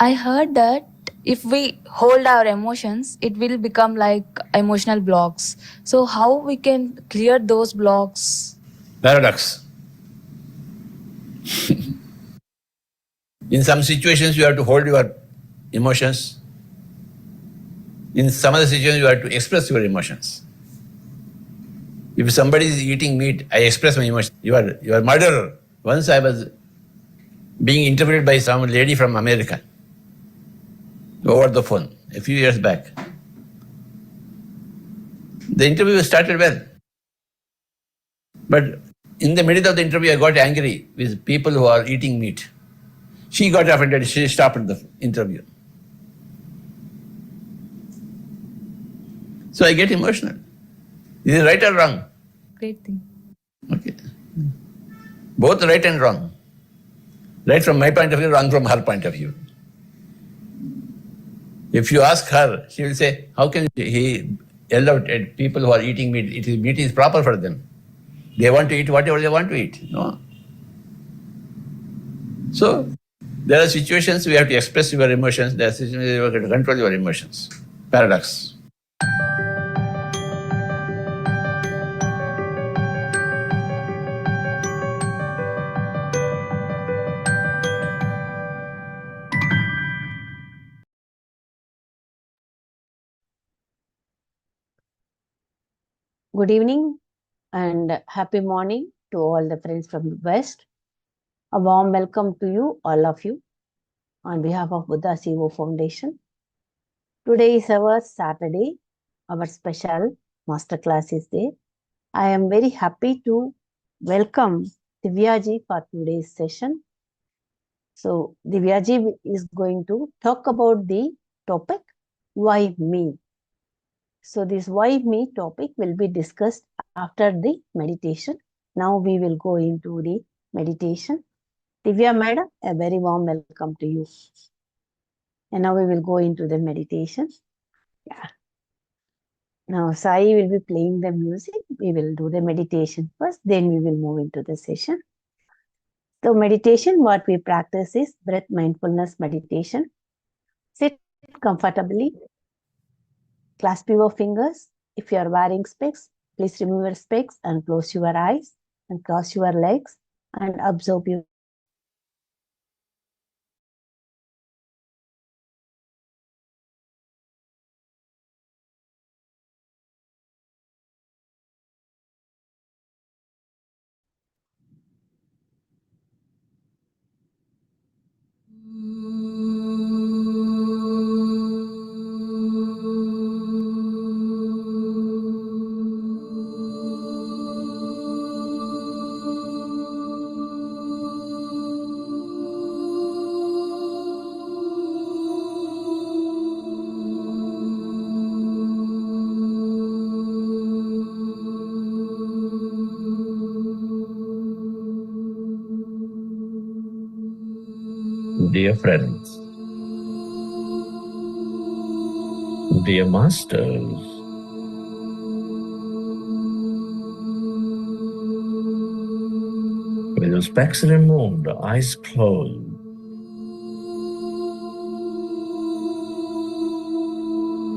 I heard that if we hold our emotions, it will become like emotional blocks. So, how we can clear those blocks? Paradox. In some situations, you have to hold your emotions. In some other situations, you have to express your emotions. If somebody is eating meat, I express my emotion. You are a murderer. Once I was being interviewed by some lady from America over the phone a few years back. The interview started well. But in the middle of the interview, I got angry with people who are eating meat. She got offended. She stopped the interview. So I get emotional. Is it right or wrong? Great thing. Okay. Both right and wrong. Right from my point of view, wrong from her point of view. If you ask her, she will say, how can he yell out at people who are eating meat? Meat is proper for them. They want to eat whatever they want to eat. No. So, there are situations we have to express your emotions, there are situations you have to control your emotions. Paradox. Good evening and happy morning to all the friends from the West. A warm welcome to you, all of you, on behalf of Buddha CEO Foundation. Today is our Saturday, our special masterclass is there. I am very happy to welcome Divya ji for today's session. So, Divya ji is going to talk about the topic, Why Me? So, this Why Me topic will be discussed after the meditation. Now we will go into the meditation. Divya madam, a very warm welcome to you. And now we will go into the meditation. Yeah. Now Sai will be playing the music. We will do the meditation first, then we will move into the session. So meditation, what we practice is breath mindfulness meditation. Sit comfortably. Clasp your fingers. If you are wearing specs, please remove your specs and close your eyes and cross your legs and absorb your Dear friends, dear masters, with your specs removed, eyes closed,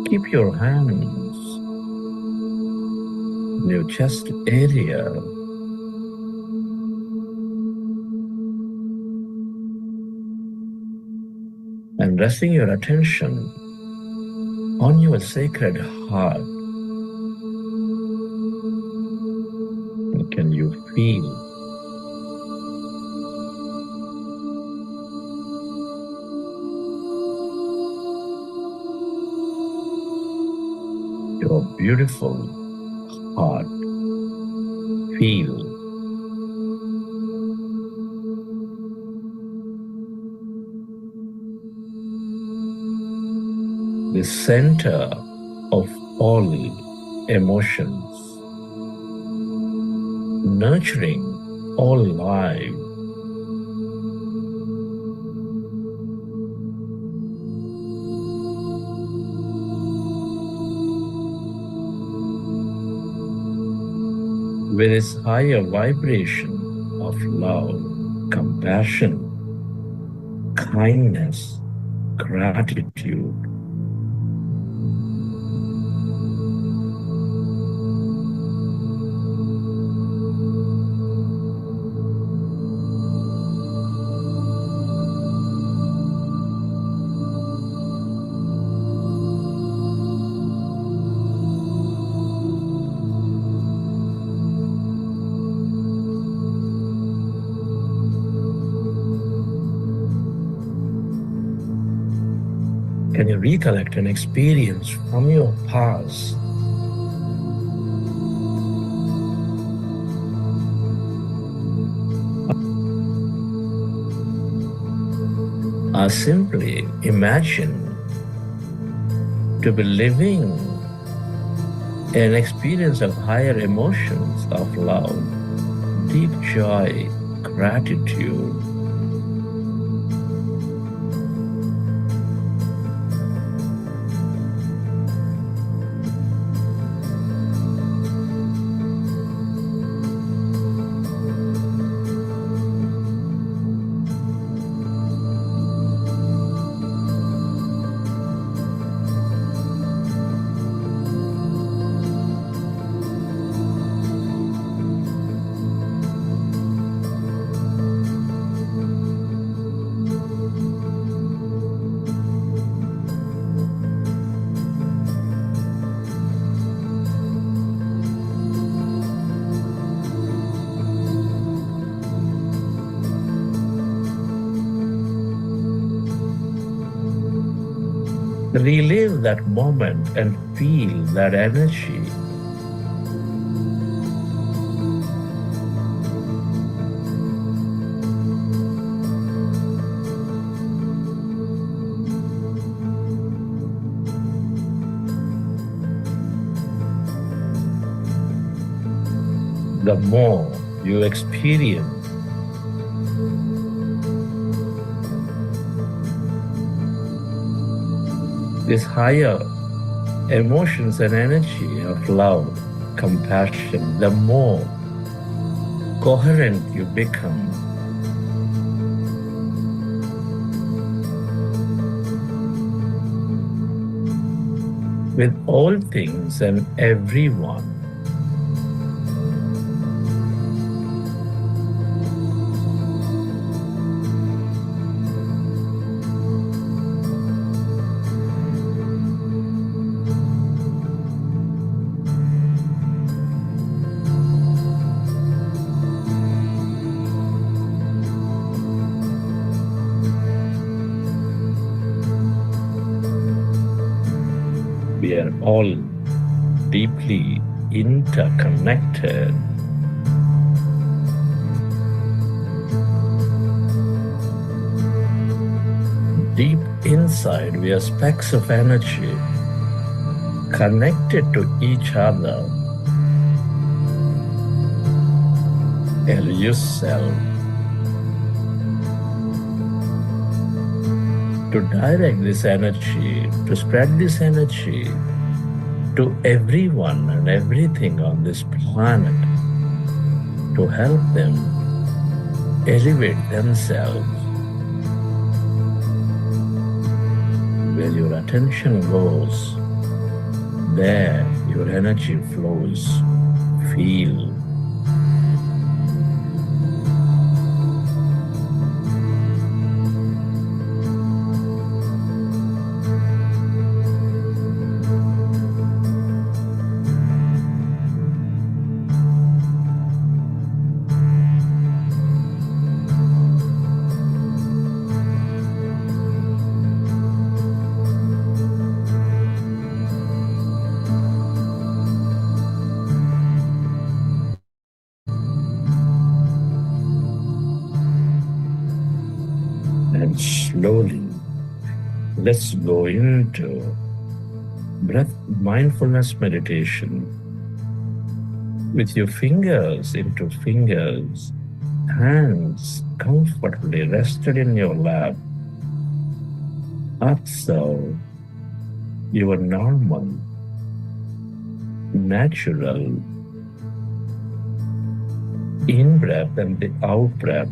keep your hands in your chest area. And resting your attention on your sacred heart. Can you feel your beautiful heart? Feel the center of all emotions, nurturing all life. With its higher vibration of love, compassion, kindness, gratitude. Can you recollect an experience from your past? Or simply imagine to be living an experience of higher emotions of love, deep joy, gratitude. Relive that moment and feel that energy. The more you experience this higher emotions and energy of love, compassion, the more coherent you become. With all things and everyone. We are all deeply interconnected. Deep inside, we are specks of energy connected to each other. Elusive self. to direct this energy, to spread this energy to everyone and everything on this planet, to help them elevate themselves. Where your attention goes, there your energy flows. Feel. And slowly, let's go into breath mindfulness meditation with your fingers into fingers, hands comfortably rested in your lap. Observe your normal, natural in-breath and the out-breath.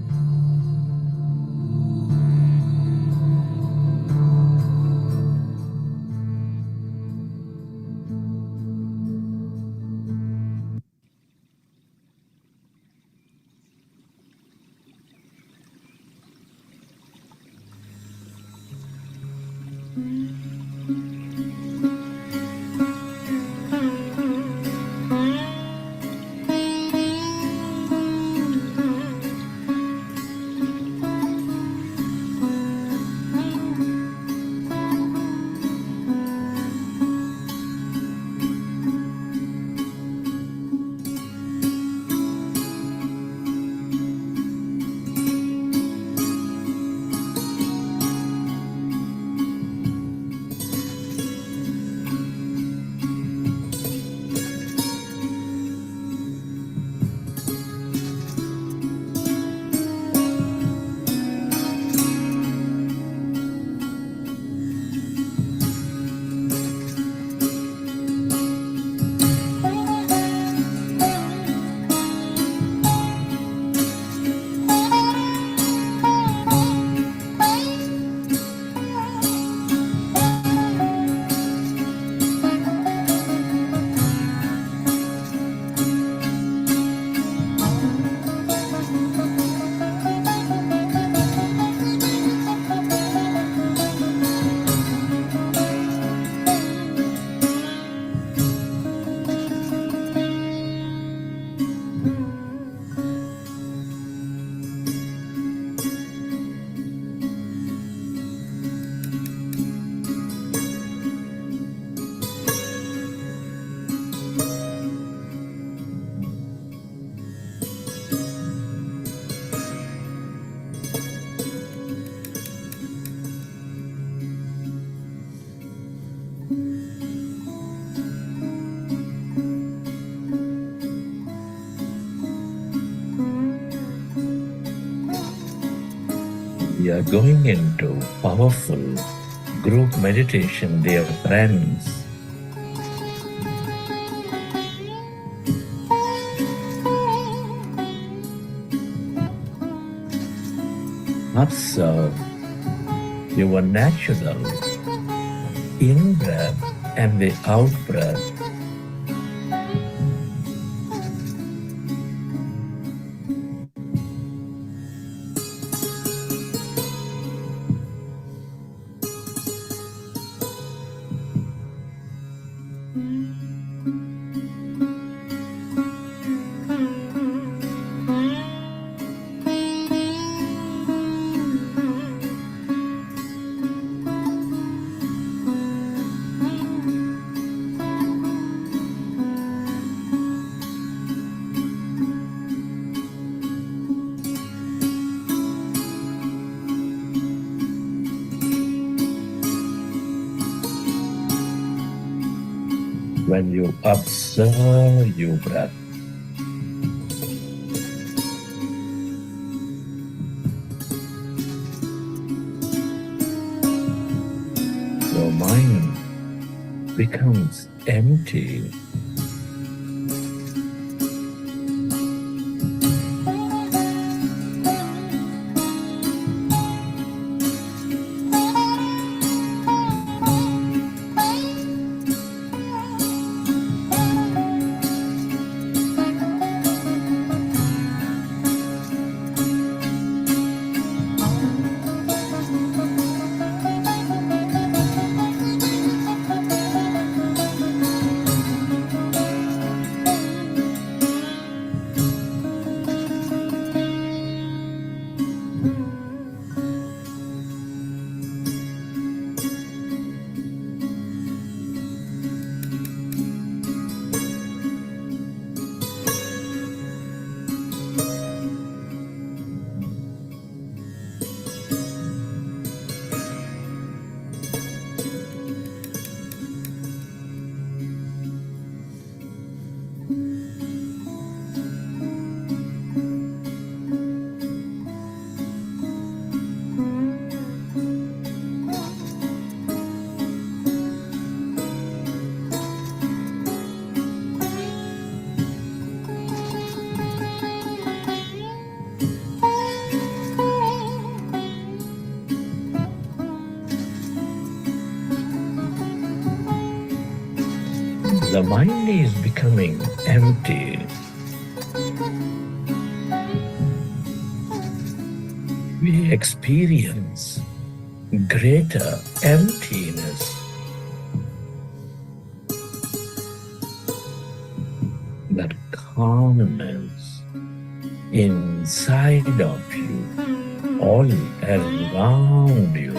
We are going into powerful group meditation, dear friends. Observe your natural in-breath and the out-breath. When you observe your breath, mind becomes empty. The mind is becoming empty. We experience greater emptiness. That calmness inside of you, all around you.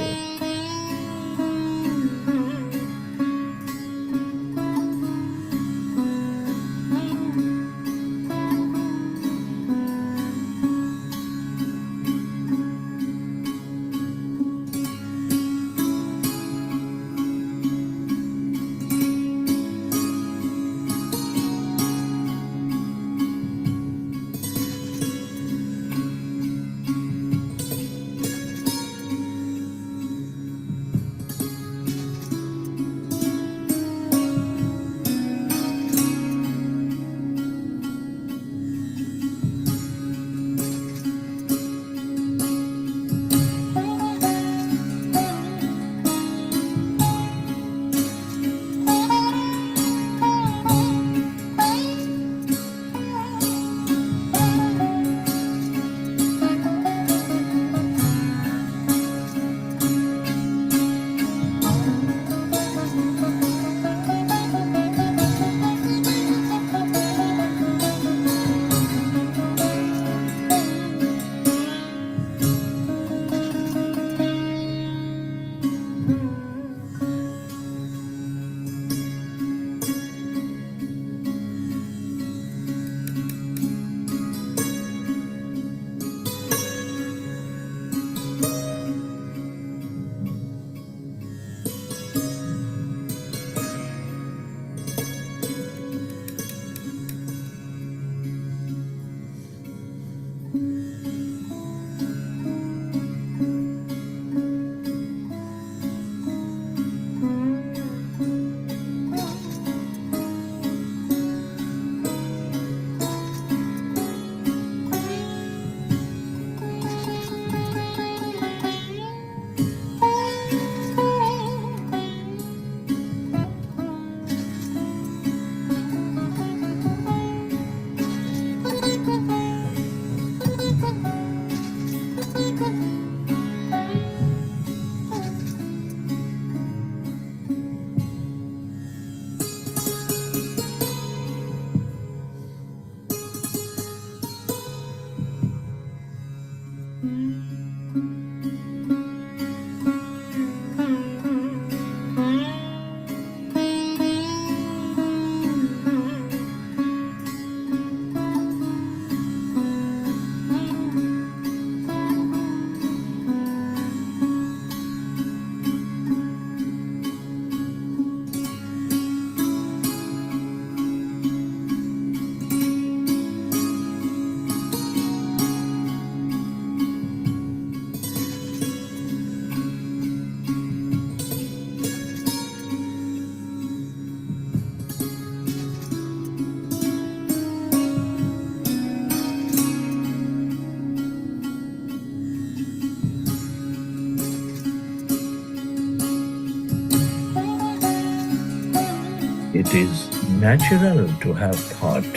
It is natural to have thought.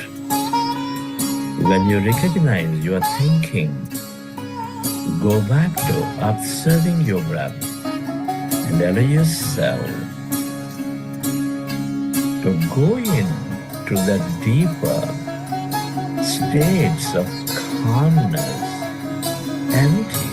When you recognize your thinking, go back to observing your breath and allow yourself to go into the deeper states of calmness, emptiness.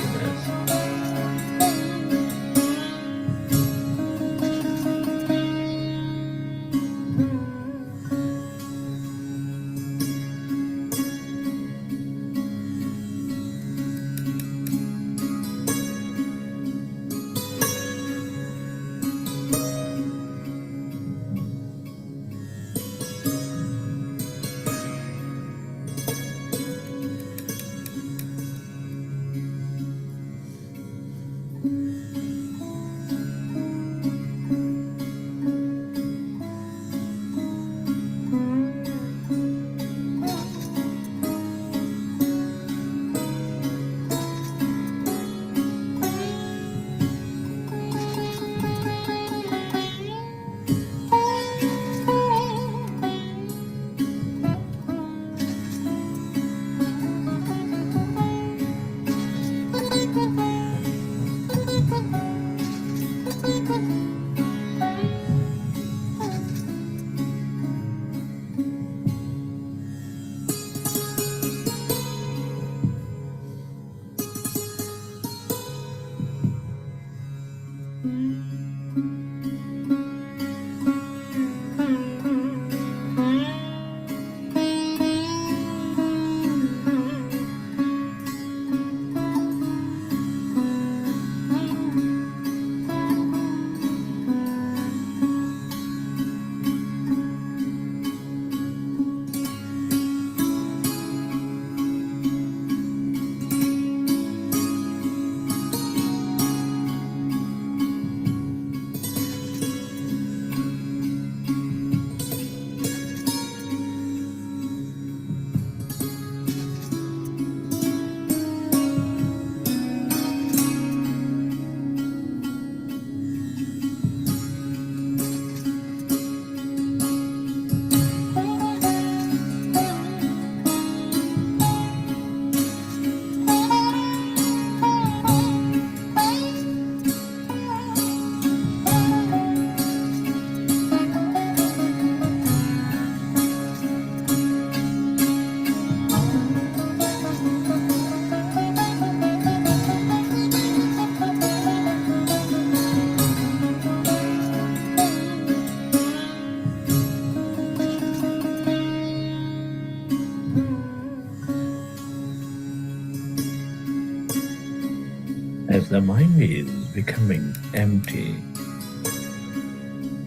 As the mind is becoming empty,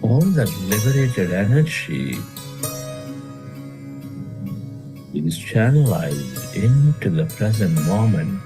all that liberated energy is channelized into the present moment.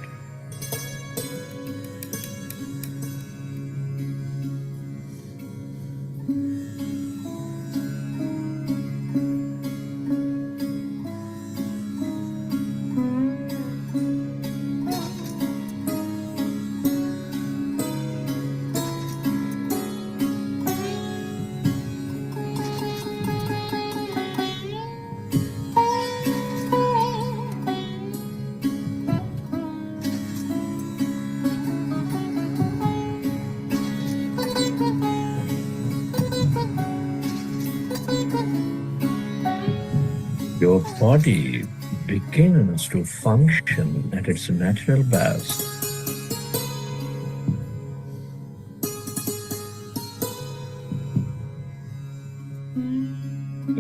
Your body begins to function at its natural best.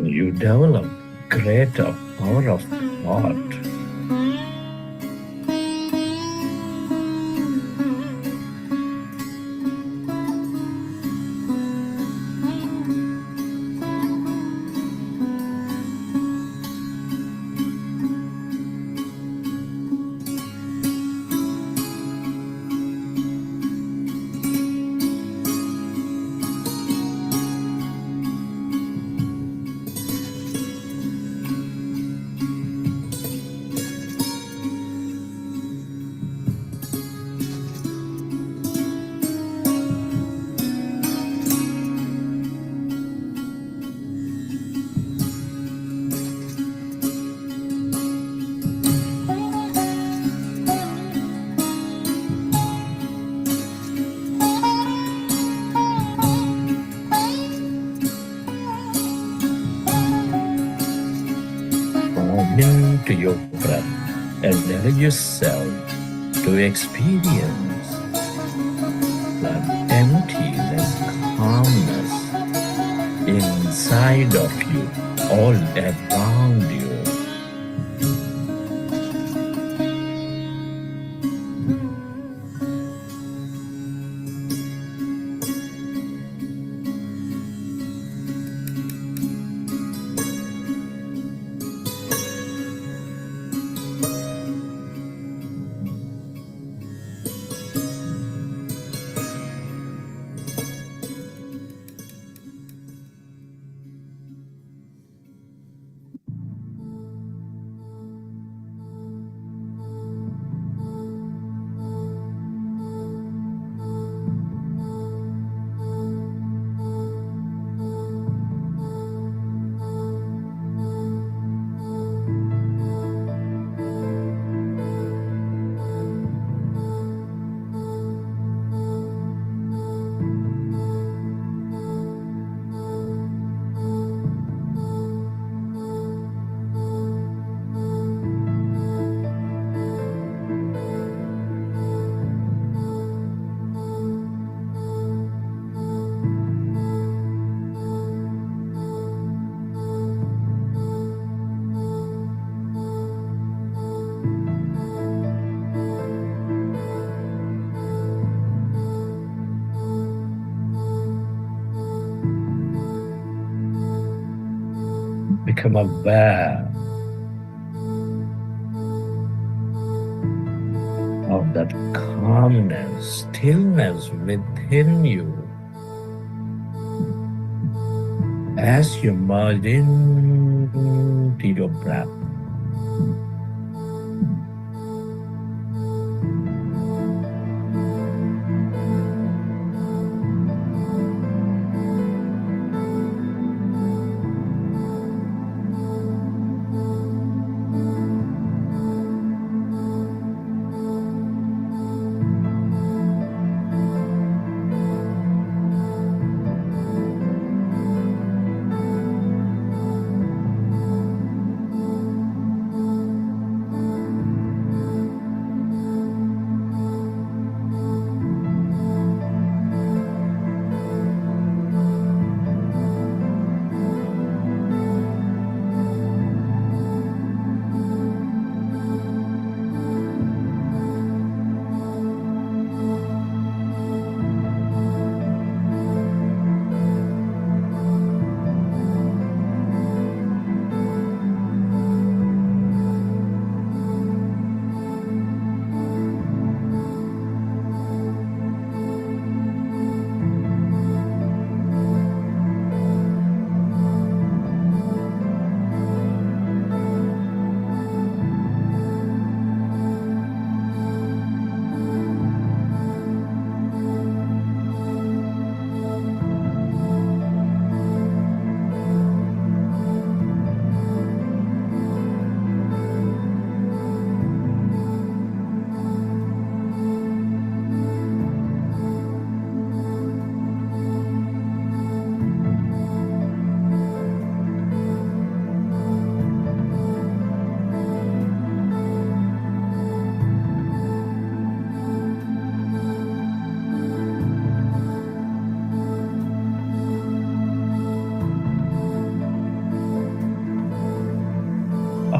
You develop greater power of thought. prepare yourself to experience that emptiness, calmness inside of you, all around you. Become aware of that calmness, stillness within you as you merge into your breath.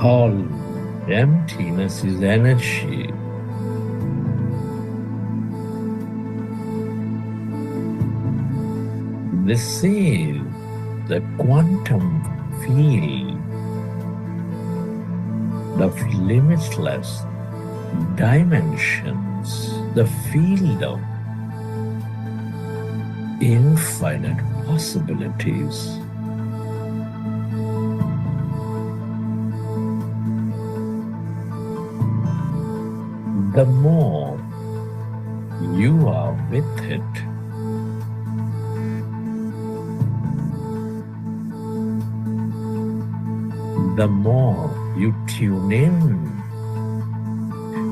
All emptiness is energy. This is the quantum field of limitless dimensions, the field of infinite possibilities. The more you are with it, the more you tune in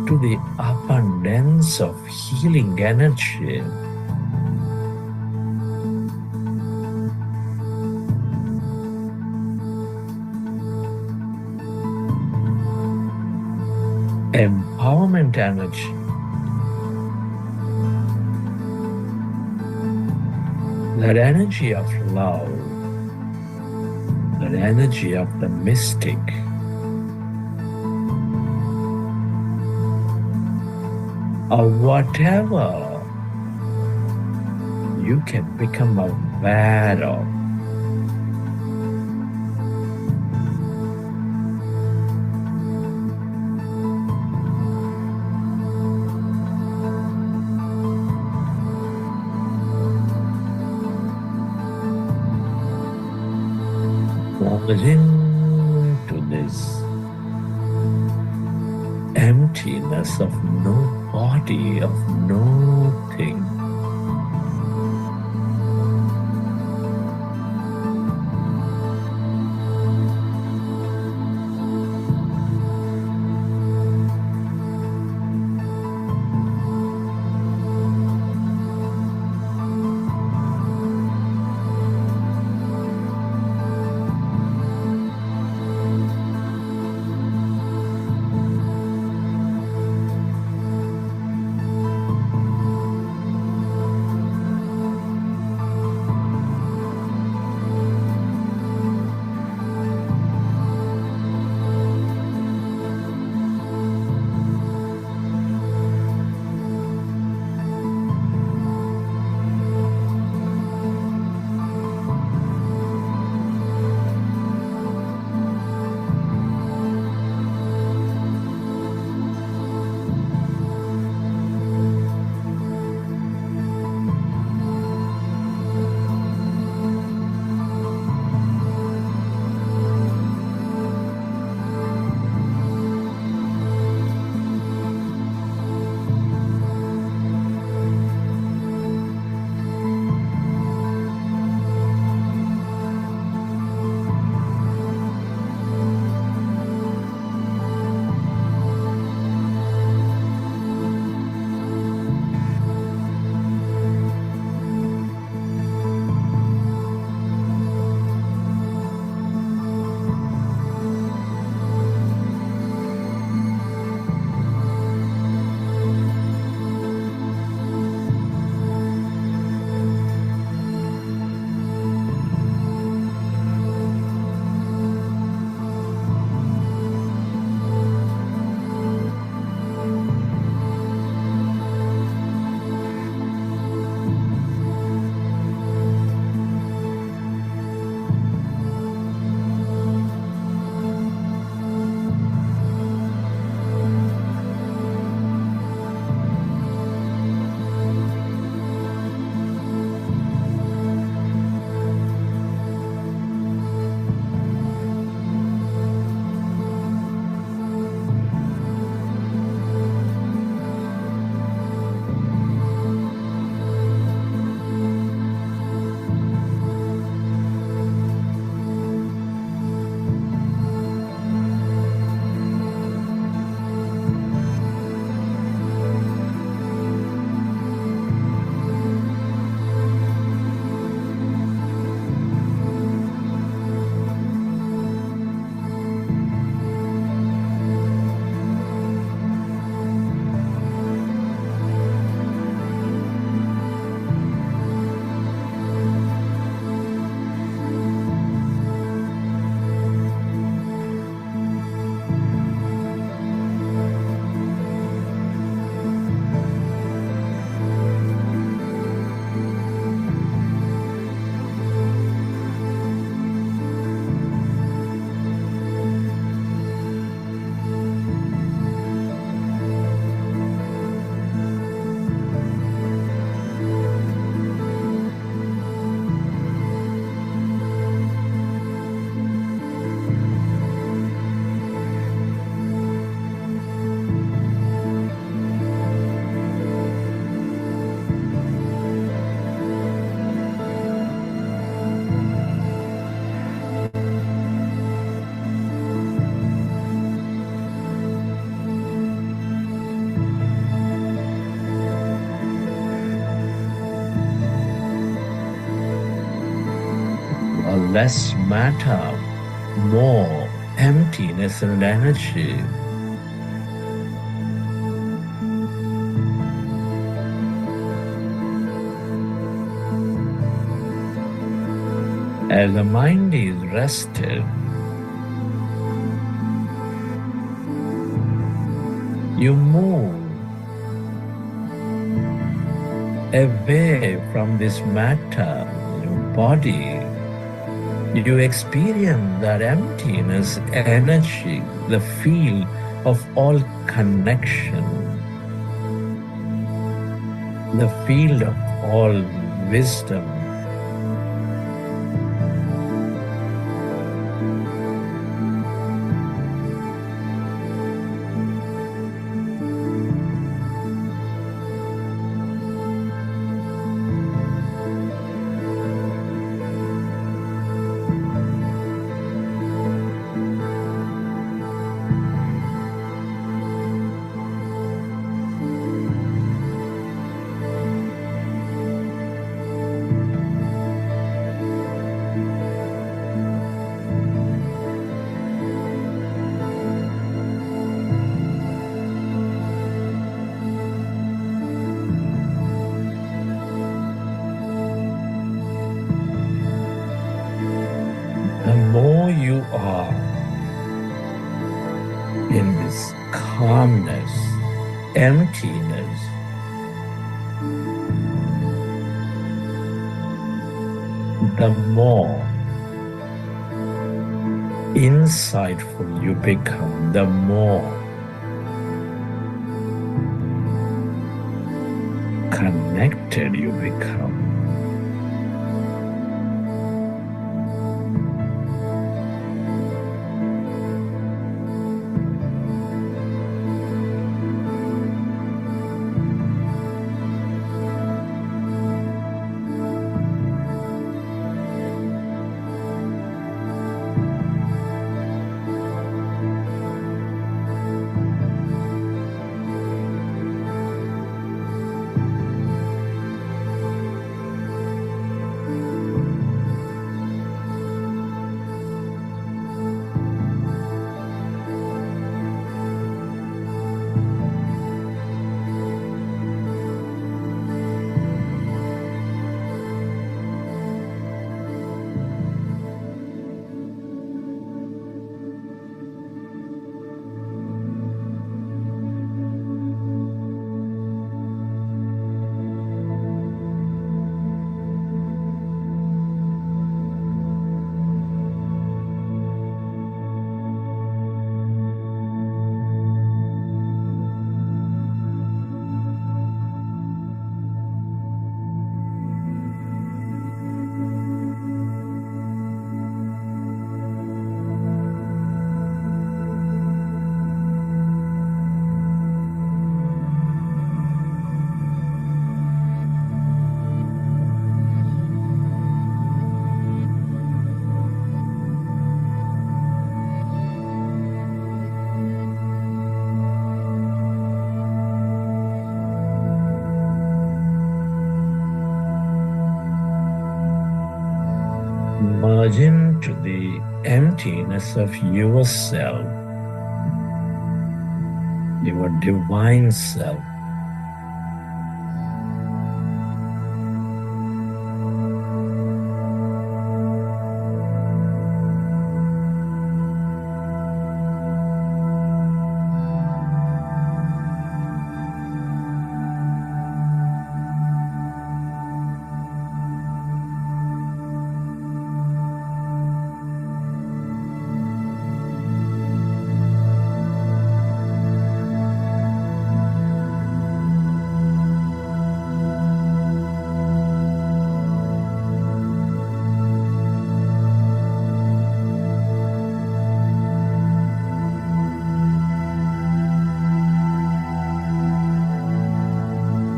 to the abundance of healing energy. empowerment energy. That energy of love, that energy of the mystic, or whatever you can become aware of. Into this emptiness of no body, of no thing. less matter, more emptiness and energy. As the mind is rested, you move away from this matter, your body. You experience that emptiness, energy, the feel of all connection, the field of all wisdom. The more you are in this calmness, emptiness, the more insightful you become, the more connected you become. Merge into the emptiness of yourself, your divine self.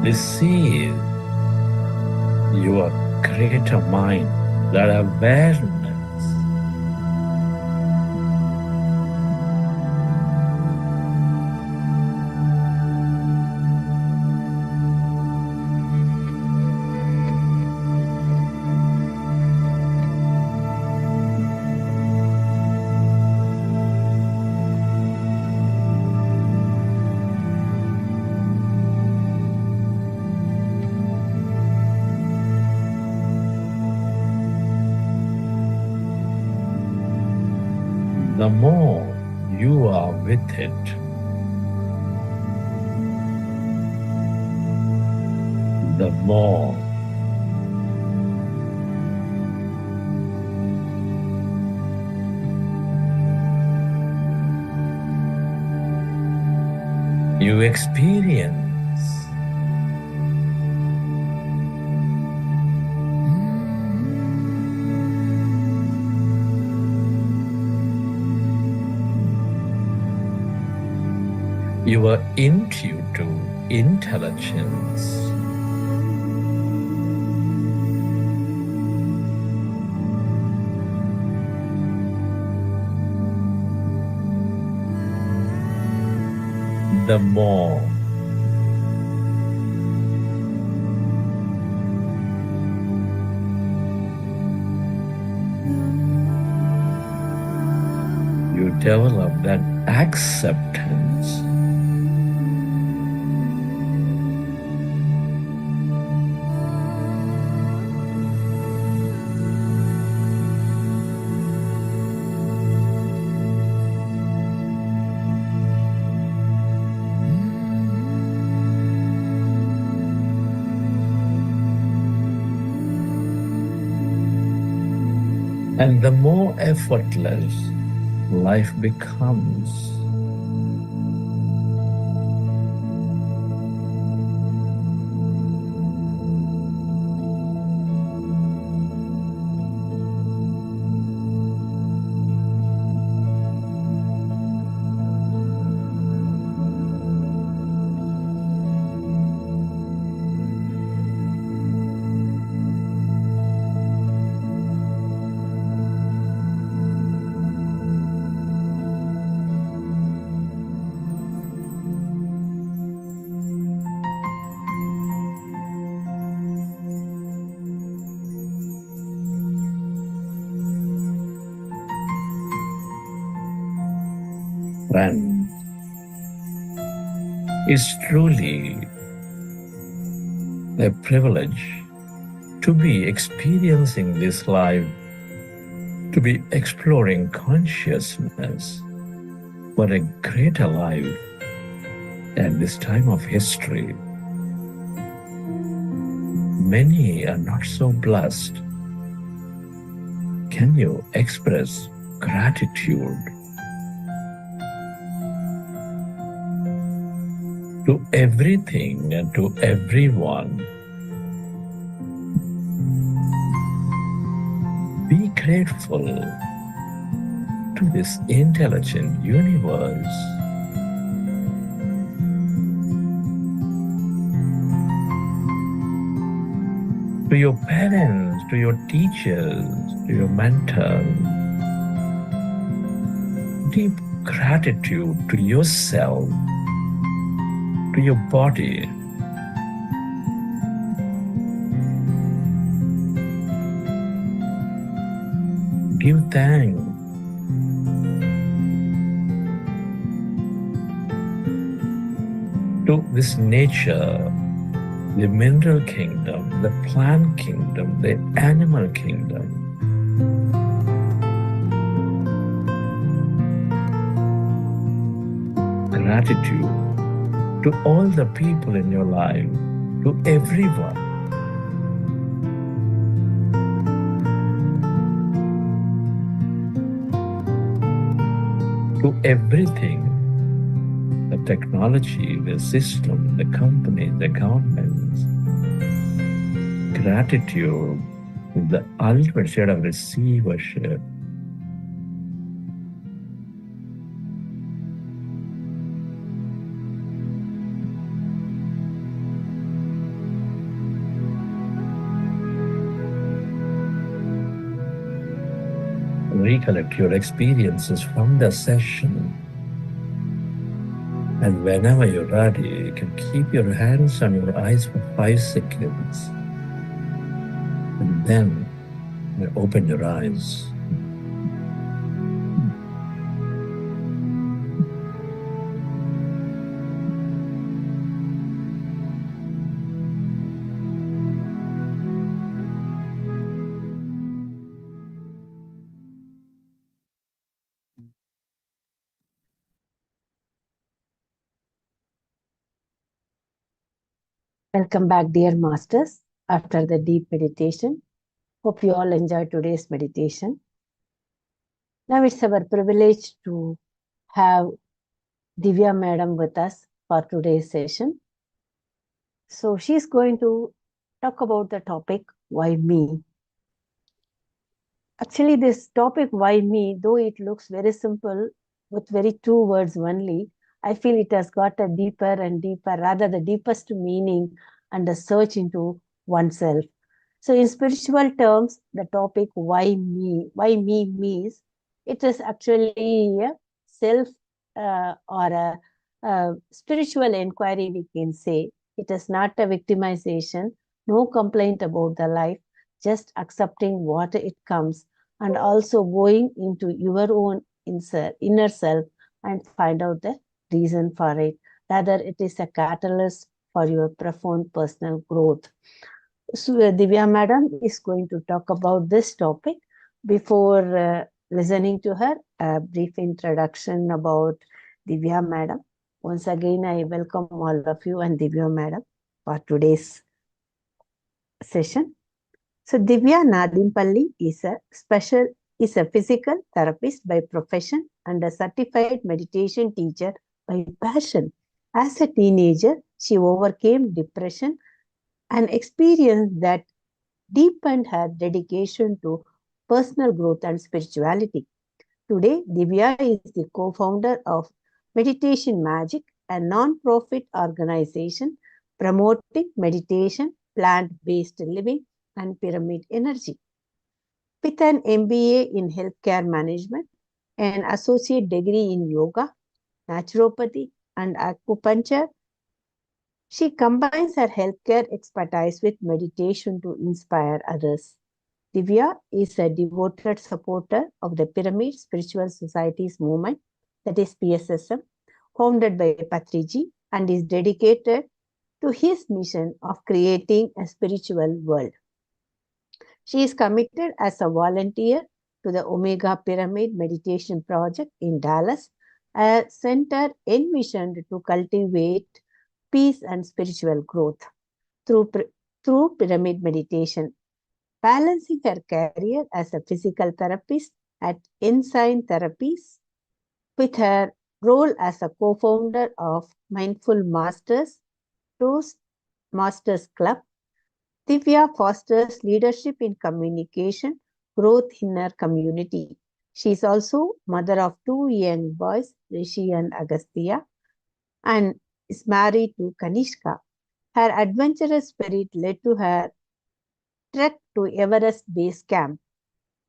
Receive your greater mind, that awareness. the more you are with it, the more you experience your intuitive intelligence. The more you develop that acceptance, and the more effortless life becomes. Friend, is truly a privilege to be experiencing this life, to be exploring consciousness for a greater life at this time of history. Many are not so blessed. Can you express gratitude to everything and to everyone? Be grateful to this intelligent universe. To your parents, to your teachers, to your mentors. Deep gratitude to yourself, to your body. Give thanks to this nature, the mineral kingdom, the plant kingdom, the animal kingdom. Gratitude to all the people in your life, to everyone. To everything, the technology, the system, the company, the governments. Gratitude is the ultimate state of receivership. Recollect your experiences from the session. And whenever you're ready, you can keep your hands on your eyes for 5 seconds. And then you open your eyes. Welcome back, dear masters, after the deep meditation. Hope you all enjoyed today's meditation. Now it's our privilege to have Divya madam with us for today's session. So she's going to talk about the topic, why me? Actually, this topic, why me, though it looks very simple with very two words only, I feel it has got a deeper and deeper, rather the deepest meaning and a search into oneself. So in spiritual terms, the topic why me means it is actually a self or a spiritual inquiry, we can say. It is not a victimization, no complaint about the life, just accepting what it comes and also going into your own inner self and find out the reason for it. Rather, it is a catalyst for your profound personal growth. So, Divya madam is going to talk about this topic. Before listening to her, a brief introduction about Divya madam. Once again, I welcome all of you and Divya madam for today's session. So Divya Nadimpalli is a physical therapist by profession and a certified meditation teacher by passion. As a teenager, she overcame depression and experience that deepened her dedication to personal growth and spirituality. Today, Divya is the co-founder of Meditation Magic, a non-profit organization promoting meditation, plant-based living, and pyramid energy. With an MBA in healthcare management, an associate degree in yoga, naturopathy, and acupuncture, she combines her healthcare expertise with meditation to inspire others. Divya is a devoted supporter of the Pyramid Spiritual Society's movement, that is PSSM, founded by Patriji, and is dedicated to his mission of creating a spiritual world. She is committed as a volunteer to the Omega Pyramid Meditation Project in Dallas, a center envisioned to cultivate peace and spiritual growth through pyramid meditation. Balancing her career as a physical therapist at Ensign Therapies with her role as a co-founder of Mindful Masters, Toastmasters Club, Divya fosters leadership in communication, growth in her community. She is also mother of two young boys, Rishi and Agastya, and is married to Kanishka. Her adventurous spirit led to her trek to Everest Base Camp,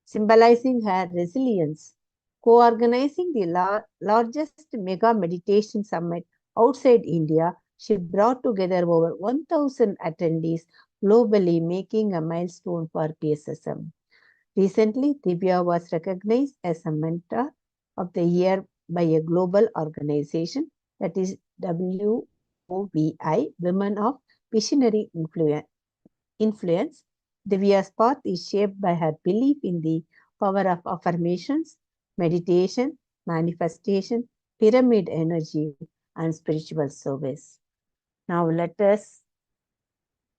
symbolizing her resilience. Co-organizing the largest mega meditation summit outside India, she brought together over 1,000 attendees globally, making a milestone for PSSM. Recently, Divya was recognized as a Mentor of the Year by a global organization, that is WOVI, Women of Visionary Influence. Divya's path is shaped by her belief in the power of affirmations, meditation, manifestation, pyramid energy, and spiritual service. Now let us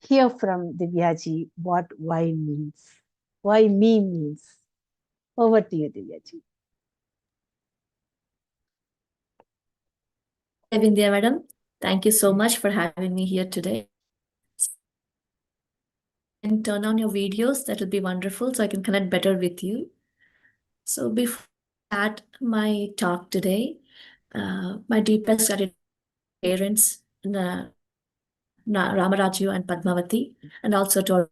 hear from Divyaji what why means. Why me means. Over to you, Divyaji. Hi, Vindhya madam. Thank you so much for having me here today. And turn on your videos, that will be wonderful so I can connect better with you. So before I start my talk today, my deepest gratitude to my parents, Ramaraju and Padmavati, and also to our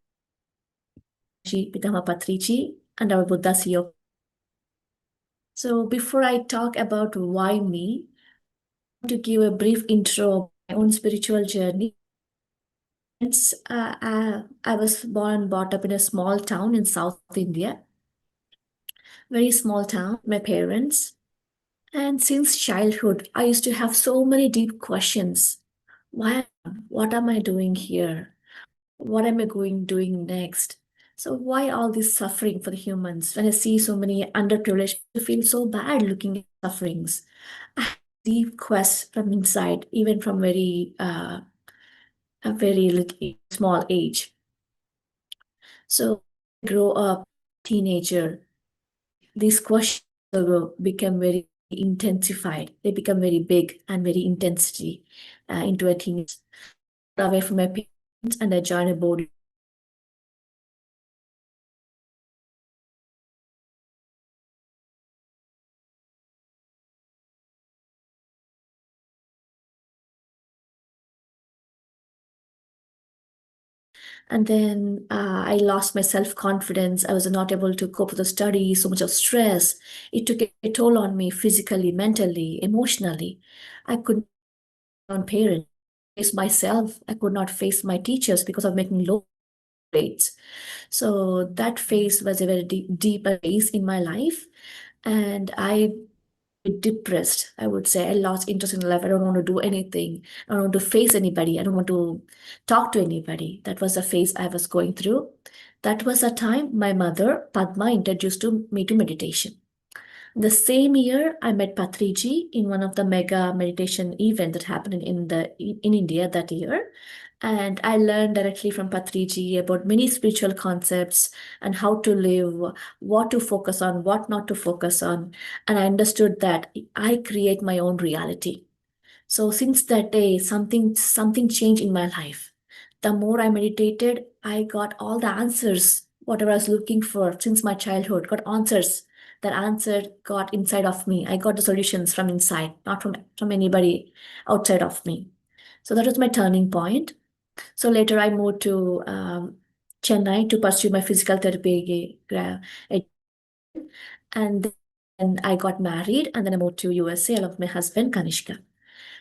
Pitama Patrici and our Buddha CEO. So before I talk about why me, I want to give a brief intro of my own spiritual journey. I was born and brought up in a small town in South India. Very small town, my parents. And since childhood, I used to have so many deep questions. What am I doing here? What am I doing next? So why all this suffering for the humans? When I see so many underprivileged, I feel so bad looking at sufferings. I have deep quests from inside, even from very a very small age. So I grow up teenager, these questions become very intensified. They become very big and very intensity into a teenage. Away from my parents and I joined a boarding. And then I lost my self-confidence. I was not able to cope with the studies, so much of stress. It took a toll on me physically, mentally, emotionally. I couldn't on parents face myself. I could not face my teachers because of making low grades. So that phase was a very deeper phase in my life. And I depressed, I would say. I lost interest in life. I don't want to do anything. I don't want to face anybody. I don't want to talk to anybody. That was a phase I was going through. That was a time my mother, Padma, introduced me to meditation. The same year, I met Patriji in one of the mega meditation event that happened in India that year. And I learned directly from Patriji about many spiritual concepts and how to live, what to focus on, what not to focus on. And I understood that I create my own reality. So since that day, something changed in my life. The more I meditated, I got all the answers, whatever I was looking for since my childhood, got answers. That answer got inside of me. I got the solutions from inside, not from anybody outside of me. So that was my turning point. So later I moved to Chennai to pursue my physical therapy and then I got married and then I moved to USA along with my husband Kanishka.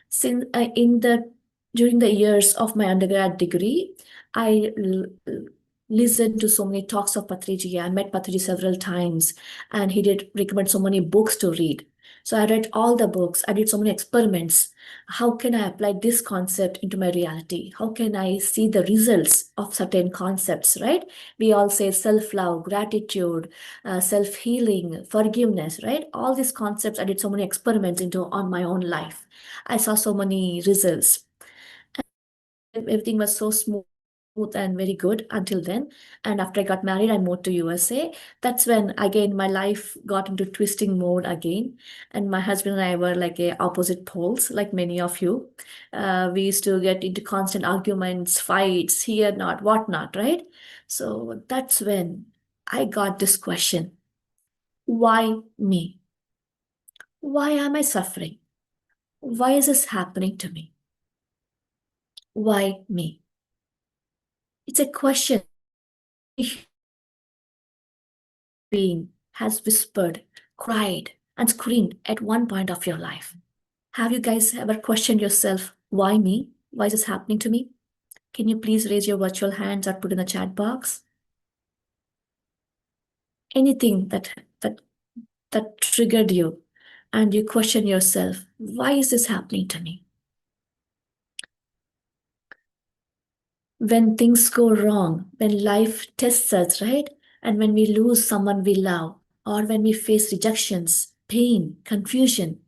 Since in the during the years of my undergrad degree, I listened to so many talks of Patriji. I met Patriji several times, and he did recommend so many books to read. So I read all the books. I did so many experiments. How can I apply this concept into my reality? How can I see the results of certain concepts? Right? We all say self-love, gratitude, self-healing, forgiveness. Right? All these concepts. I did so many experiments into on my own life. I saw so many results. Everything was so smooth and very good until then. And after I got married, I moved to USA. That's when again my life got into twisting mode again. And my husband and I were like opposite poles, like many of you. We used to get into constant arguments, fights, here not, what not, right? So that's when I got this question: why me? Why am I suffering? Why is this happening to me? Why me? It's a question being has whispered, cried, and screamed at one point of your life. Have you guys ever questioned yourself, why me? Why is this happening to me? Can you please raise your virtual hands or put in the chat box? Anything that triggered you and you question yourself, why is this happening to me? When things go wrong, when life tests us, right? And when we lose someone we love, or when we face rejections, pain, confusion,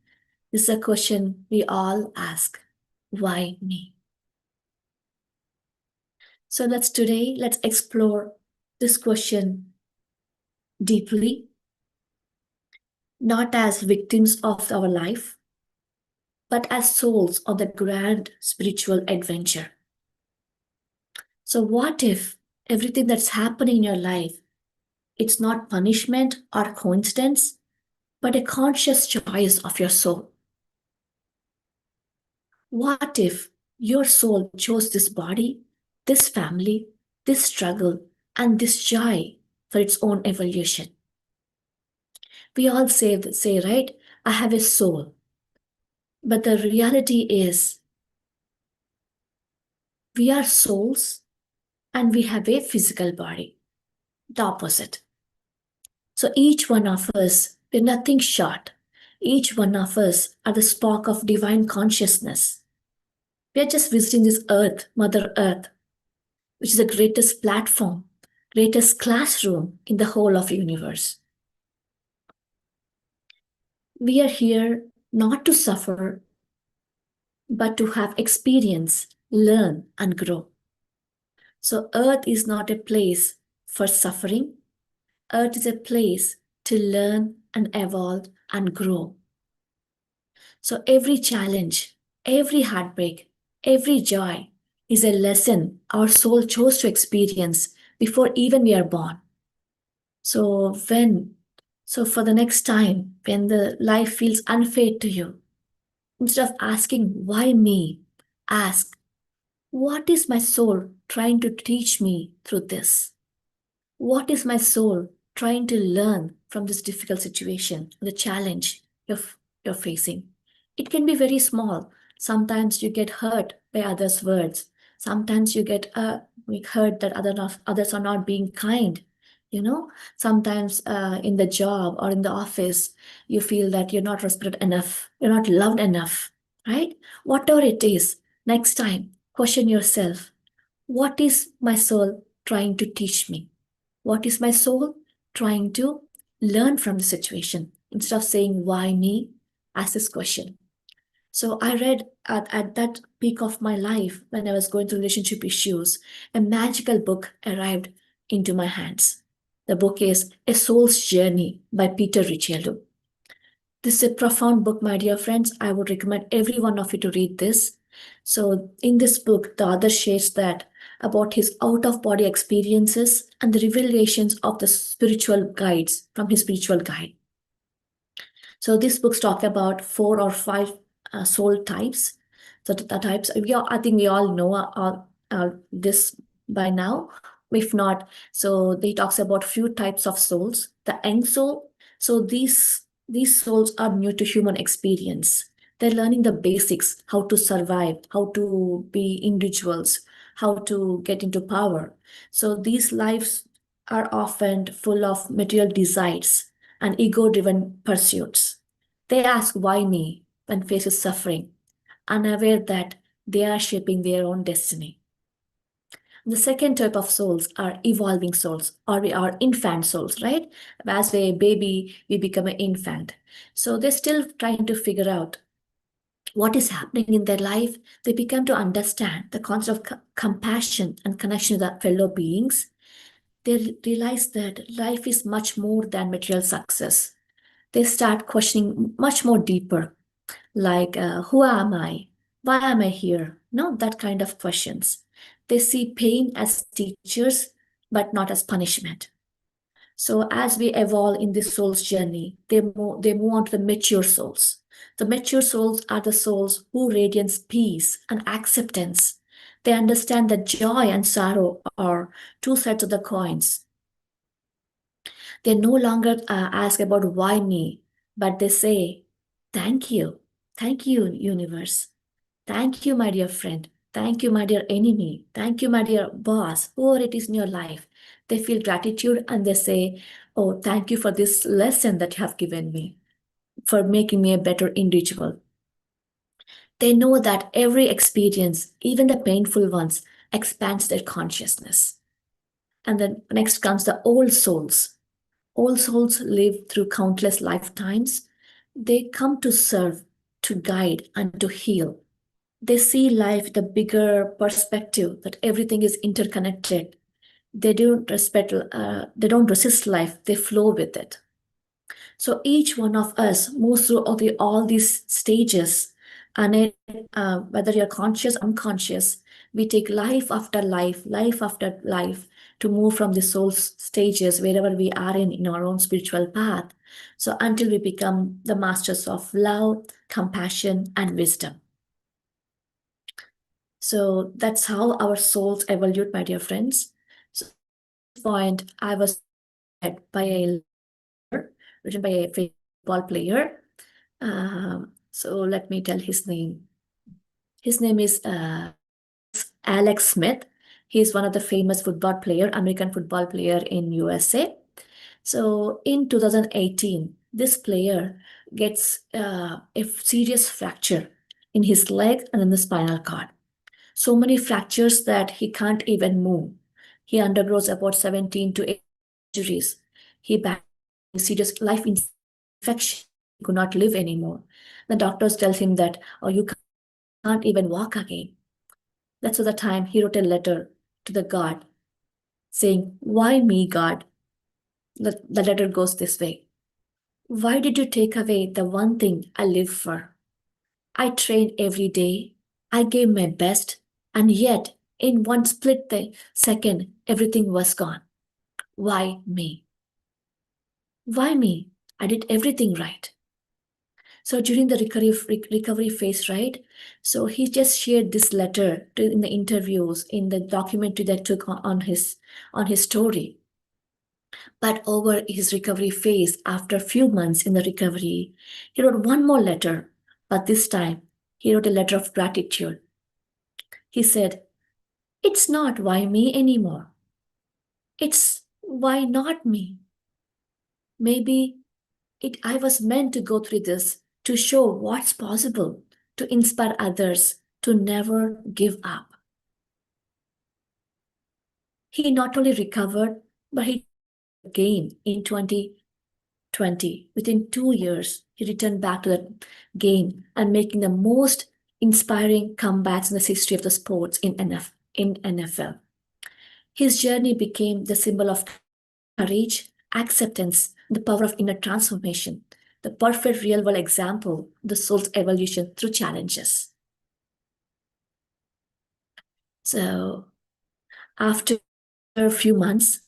this is a question we all ask. Why me? So let's explore this question deeply, not as victims of our life, but as souls on the grand spiritual adventure. So what if everything that's happening in your life, it's not punishment or coincidence, but a conscious choice of your soul? What if your soul chose this body, this family, this struggle, and this joy for its own evolution? We all say, right? I have a soul. But the reality is, we are souls and we have a physical body. The opposite. So each one of us, we're nothing short. Each one of us are the spark of divine consciousness. We are just visiting this earth, Mother Earth, which is the greatest platform, greatest classroom in the whole of the universe. We are here not to suffer, but to have experience learn, and grow. So, Earth is not a place for suffering. Earth is a place to learn and evolve and grow. So, every challenge, every heartbreak, every joy is a lesson our soul chose to experience before even we are born. So, for the next time, when the life feels unfair to you, instead of asking, why me? Ask, what is my soul trying to teach me through this? What is my soul trying to learn from this difficult situation, the challenge you're facing? It can be very small. Sometimes you get hurt by others' words. Sometimes you get hurt that others are not being kind. Sometimes in the job or in the office, you feel that you're not respected enough, you're not loved enough, right? Whatever it is, next time, question yourself, what is my soul trying to teach me? What is my soul trying to learn from the situation? Instead of saying, why me? Ask this question. So I read at that peak of my life when I was going through relationship issues, a magical book arrived into my hands. The book is A Soul's Journey by Peter Ricciello. This is a profound book, my dear friends. I would recommend every one of you to read this. So, in this book, the author shares that about his out of body experiences and the revelations of the spiritual guides from his spiritual guide. So, these books talk about 4 or 5 soul types. So, the types, I think we all know this by now. If not, so they talks about few types of souls. The end soul. So these souls are new to human experience. They're learning the basics, how to survive, how to be individuals, how to get into power. So these lives are often full of material desires and ego-driven pursuits. They ask why me when faced with suffering, unaware that they are shaping their own destiny. The second type of souls are evolving souls, or we are infant souls, right? As a baby, we become an infant. So they're still trying to figure out what is happening in their life. They become to understand the concept of compassion and connection with the fellow beings. They realize that life is much more than material success. They start questioning much more deeper, like who am I? Why am I here? No, that kind of questions. They see pain as teachers, but not as punishment. So as we evolve in this soul's journey, they move on to the mature souls. The mature souls are the souls who radiance peace and acceptance. They understand that joy and sorrow are two sides of the coins. They no longer ask about why me, but they say, thank you. Thank you, universe. Thank you, my dear friend. Thank you, my dear enemy. Thank you, my dear boss, whoever it is in your life. They feel gratitude and they say, oh, thank you for this lesson that you have given me, for making me a better individual. They know that every experience, even the painful ones, expands their consciousness. And then next comes the old souls. Old souls live through countless lifetimes. They come to serve, to guide, and to heal. They see life the bigger perspective that everything is interconnected. They don't resist life, they flow with it. So each one of us moves through all these stages, and whether you're conscious, unconscious, we take life after life to move from the soul stages wherever we are in our own spiritual path. So until we become the masters of love, compassion, and wisdom. So that's how our souls evolve, my dear friends. So at this point, I was read by a written by a football player. So let me tell his name. His name is Alex Smith. He is one of the famous football player, American football player in USA. So in 2018, this player gets a serious fracture in his leg and in the spinal cord. So many fractures that he can't even move. He undergoes about 17 to 18 injuries. He battled serious life infection. He could not live anymore. The doctors tell him that, oh, you can't even walk again. That's the time he wrote a letter to the God saying, "Why me, God?" The letter goes this way: "Why did you take away the one thing I live for? I trained every day, I gave my best, and yet in one split second, everything was gone. Why me? Why me? I did everything right." So during the recovery phase, right? So he just shared this letter in the interviews, in the documentary that took on his story. But over his recovery phase, after a few months in the recovery, he wrote one more letter. But this time, he wrote a letter of gratitude. He said, "It's not why me anymore. It's why not me. Maybe I was meant to go through this to show what's possible, to inspire others to never give up." He not only recovered, but he again in 2020. Within 2 years, he returned back to the game and making the most inspiring comebacks in the history of the sports in NFL. His journey became the symbol of courage, acceptance, the power of inner transformation, the perfect real world example, the soul's evolution through challenges. So, after a few months,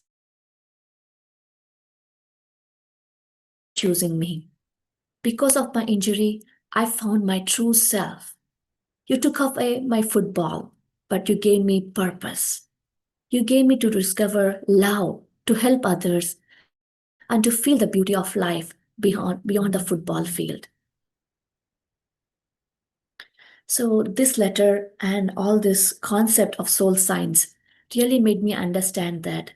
choosing me. Because of my injury, I found my true self. You took away my football, but you gave me purpose. You gave me to discover love, to help others, and to feel the beauty of life beyond the football field. So, this letter and all this concept of soul science really made me understand that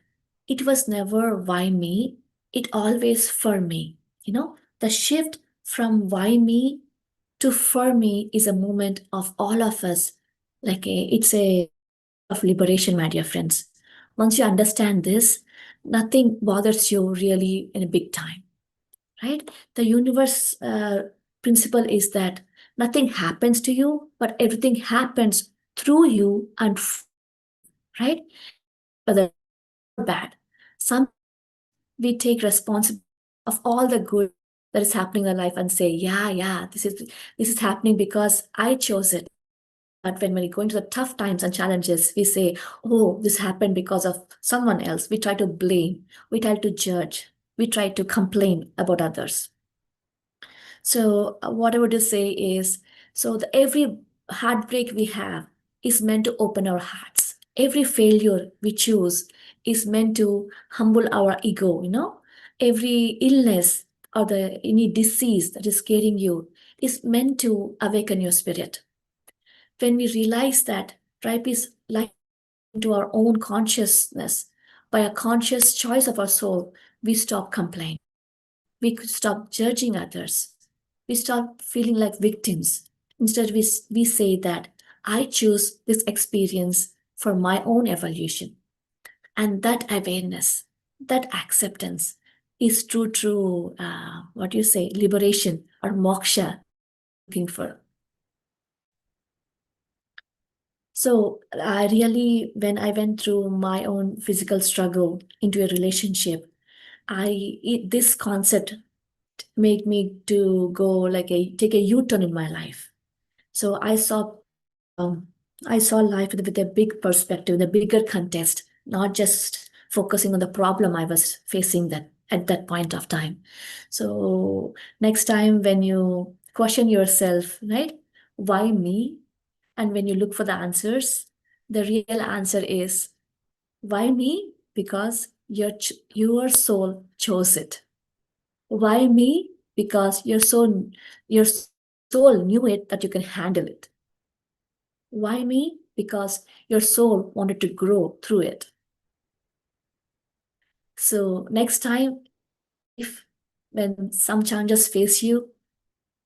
it was never why me, it always for me. The shift from why me to for me is a moment of all of us. It's a of liberation, my dear friends. Once you understand this, nothing bothers you really in a big time, right? The universe principle is that nothing happens to you, but everything happens through you right? Whether or bad. Some we take responsibility of all the good that is happening in our life and say, yeah, this is happening because I chose it. But when we go into the tough times and challenges, we say, oh, this happened because of someone else. We try to blame, we try to judge, we try to complain about others. So, what I would say is, so every heartbreak we have is meant to open our hearts. Every failure we choose is meant to humble our ego. Every illness or any disease that is scaring you is meant to awaken your spirit. When we realize that tribe is like into our own consciousness, by a conscious choice of our soul, we stop complaining. We could stop judging others. We stop feeling like victims. Instead, we say that I choose this experience for my own evolution. And that awareness, that acceptance is true, what do you say, liberation or moksha looking for. So I really, when I went through my own physical struggle into a relationship, this concept made me to take a U-turn in my life. So um, I saw life with a big perspective, the bigger context, not just focusing on the problem I was facing that at that point of time. So next time when you question yourself, right, why me? And when you look for the answers, the real answer is why me? Because your soul chose it. Why me? Because your soul knew it that you can handle it. Why me? Because your soul wanted to grow through it. So next time, if when some challenges face you,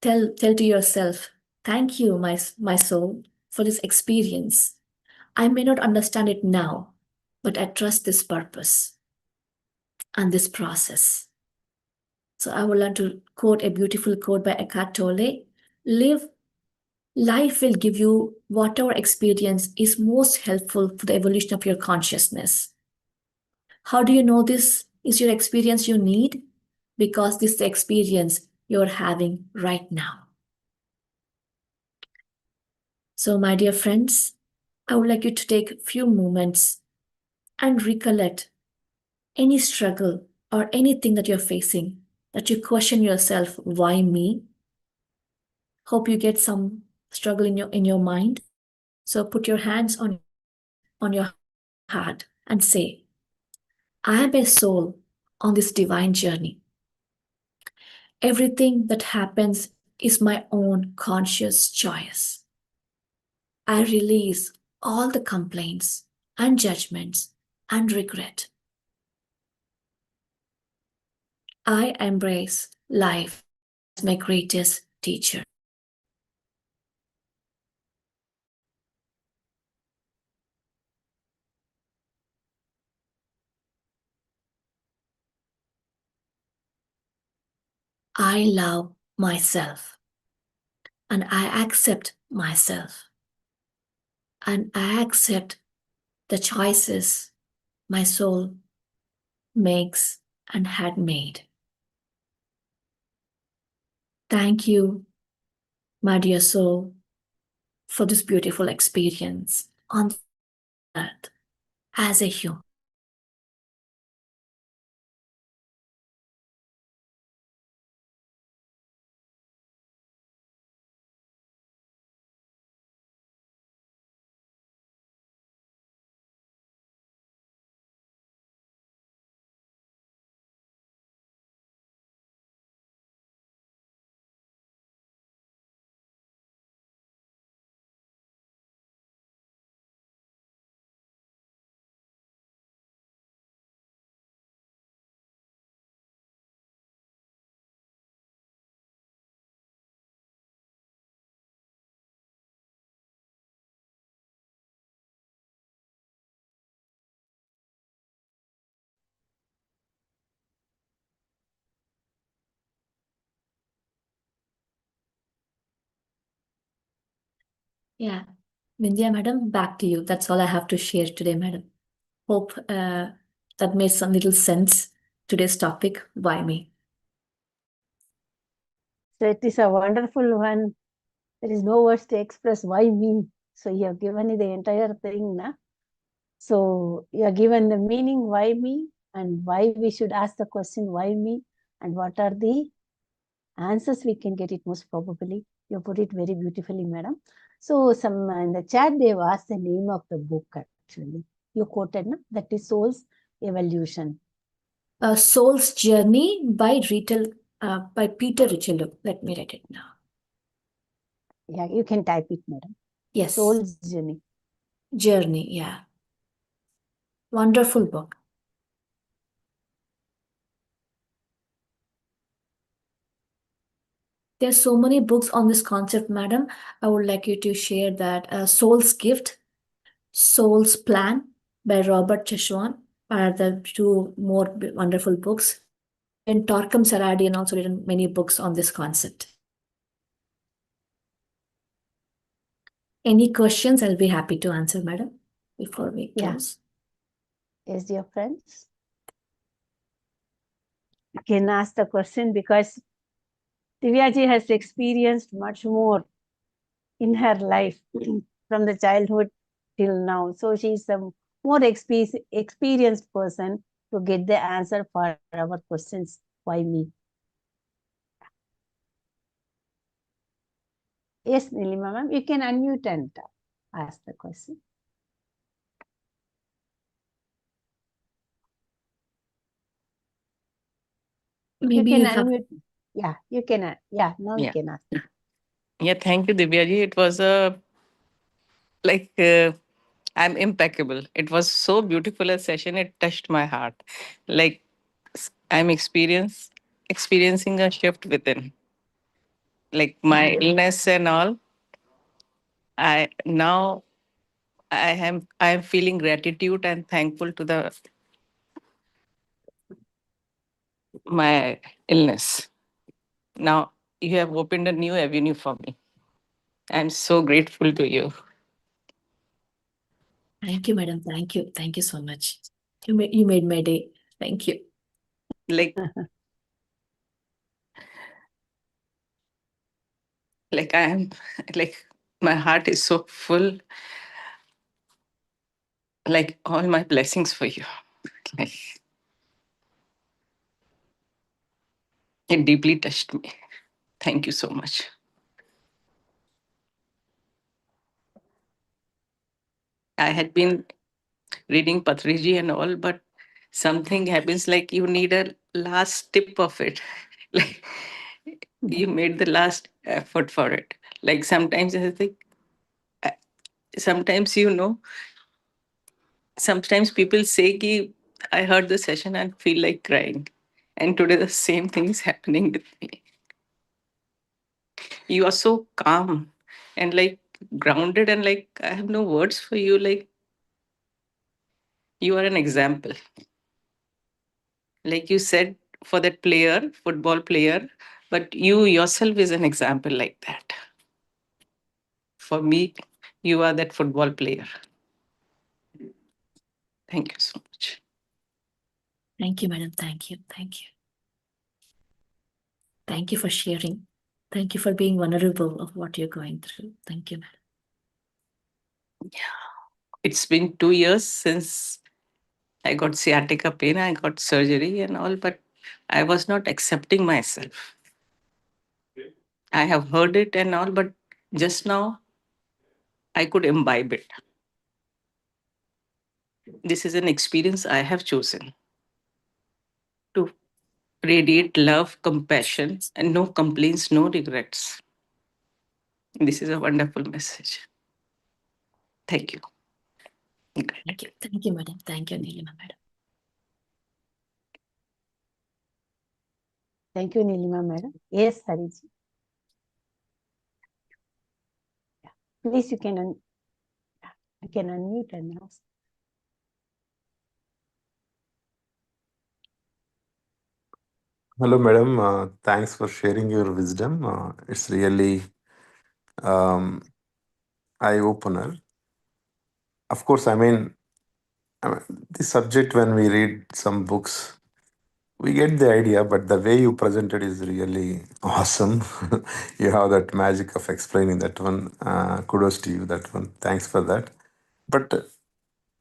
tell to yourself, thank you, my soul, for this experience. I may not understand it now, but I trust this purpose and this process. So I would like to quote a beautiful quote by Eckhart Tolle: live Life will give you whatever experience is most helpful for the evolution of your consciousness. How do you know this is your experience you need? Because this is the experience you're having right now. So, my dear friends, I would like you to take a few moments and recollect any struggle or anything that you're facing, that you question yourself, why me? Hope you get some struggle in your mind. So put your hands on your heart and say, I am a soul on this divine journey. Everything that happens is my own conscious choice. I release all the complaints and judgments and regret. I embrace life as my greatest teacher. I love myself and I accept myself and I accept the choices my soul makes and had made. Thank you, my dear soul, for this beautiful experience on earth as a human. Yeah, Vindhya madam, back to you. That's all I have to share today, madam. Hope that made some little sense. Today's topic, why me? So it is a wonderful one. There is no words to express why me. So you have given the entire thing, na? So you have given the meaning why me and why we should ask the question why me and what are the answers we can get it most probably. You put it very beautifully, madam. So some in the chat they've asked the name of the book actually. You quoted, na? That is Soul's Evolution. Soul's Journey by by Peter Richelieu. Let me write it now. Yeah, you can type it, madam. Yes. Soul's Journey. Journey, yeah. Wonderful book. There's so many books on this concept, madam. I would like you to share that Soul's Gift, Soul's Plan by Robert Cheshwan are the two more wonderful books. And Torquem Saradian also written many books on this concept. Any questions? I'll be happy to answer, madam, before we close. Yes, dear friends. You can ask the question because Divyaji has experienced much more in her life from the childhood till now. So she is a more experienced person to get the answer for our questions. Why me? Yes, Nilima ma'am, you can unmute and ask the question. Maybe you you can have. unmute. Yeah, you can. Yeah, now you Yeah. can ask. Yeah, thank you, Divyaji. It was I'm impeccable. It was so beautiful a session. It touched my heart. Like I'm experiencing a shift within. Like my illness and all. Now I am feeling gratitude and thankful to the my illness. Now you have opened a new avenue for me. I'm so grateful to you. Thank you, madam. Thank you. Thank you so much. You made my day. Thank you. Like, like I am, like my heart is so full. Like all my blessings for you. Like it deeply touched me. Thank you so much. I had been reading Patriji and all, but something happens like you need a last tip of it. Like you made the last effort for it. Like sometimes I think, uh, sometimes sometimes people say ki, I heard the session and feel like crying. And today the same thing is happening with me. You are so calm and like grounded, and like I have no words for you. Like you are an example. Like you said, for that player, football player, but you yourself is an example like that. For me, you are that football player. Thank you so much. Thank you, madam. Thank you. Thank you. Thank you for sharing. Thank you for being vulnerable of what you're going through. Thank you, madam. It's been 2 years since I got sciatica pain. I got surgery and all, but I was not accepting myself. I have heard it and all, but just now I could imbibe it. This is an experience I have chosen to radiate love, compassion, and no complaints, no regrets. This is a wonderful message. Thank you. Thank you. Thank you, madam. Thank you, Nilima, madam. Thank you, Nilima madam. Yes, Hariji. Yeah. Please, you can unmute and ask. Hello, madam. Thanks for sharing your wisdom. It's really um, eye opener. Of course, the subject when we read some books, we get the idea, but the way you presented is really awesome. You have that magic of explaining that one. Kudos to you, that one. Thanks for that. But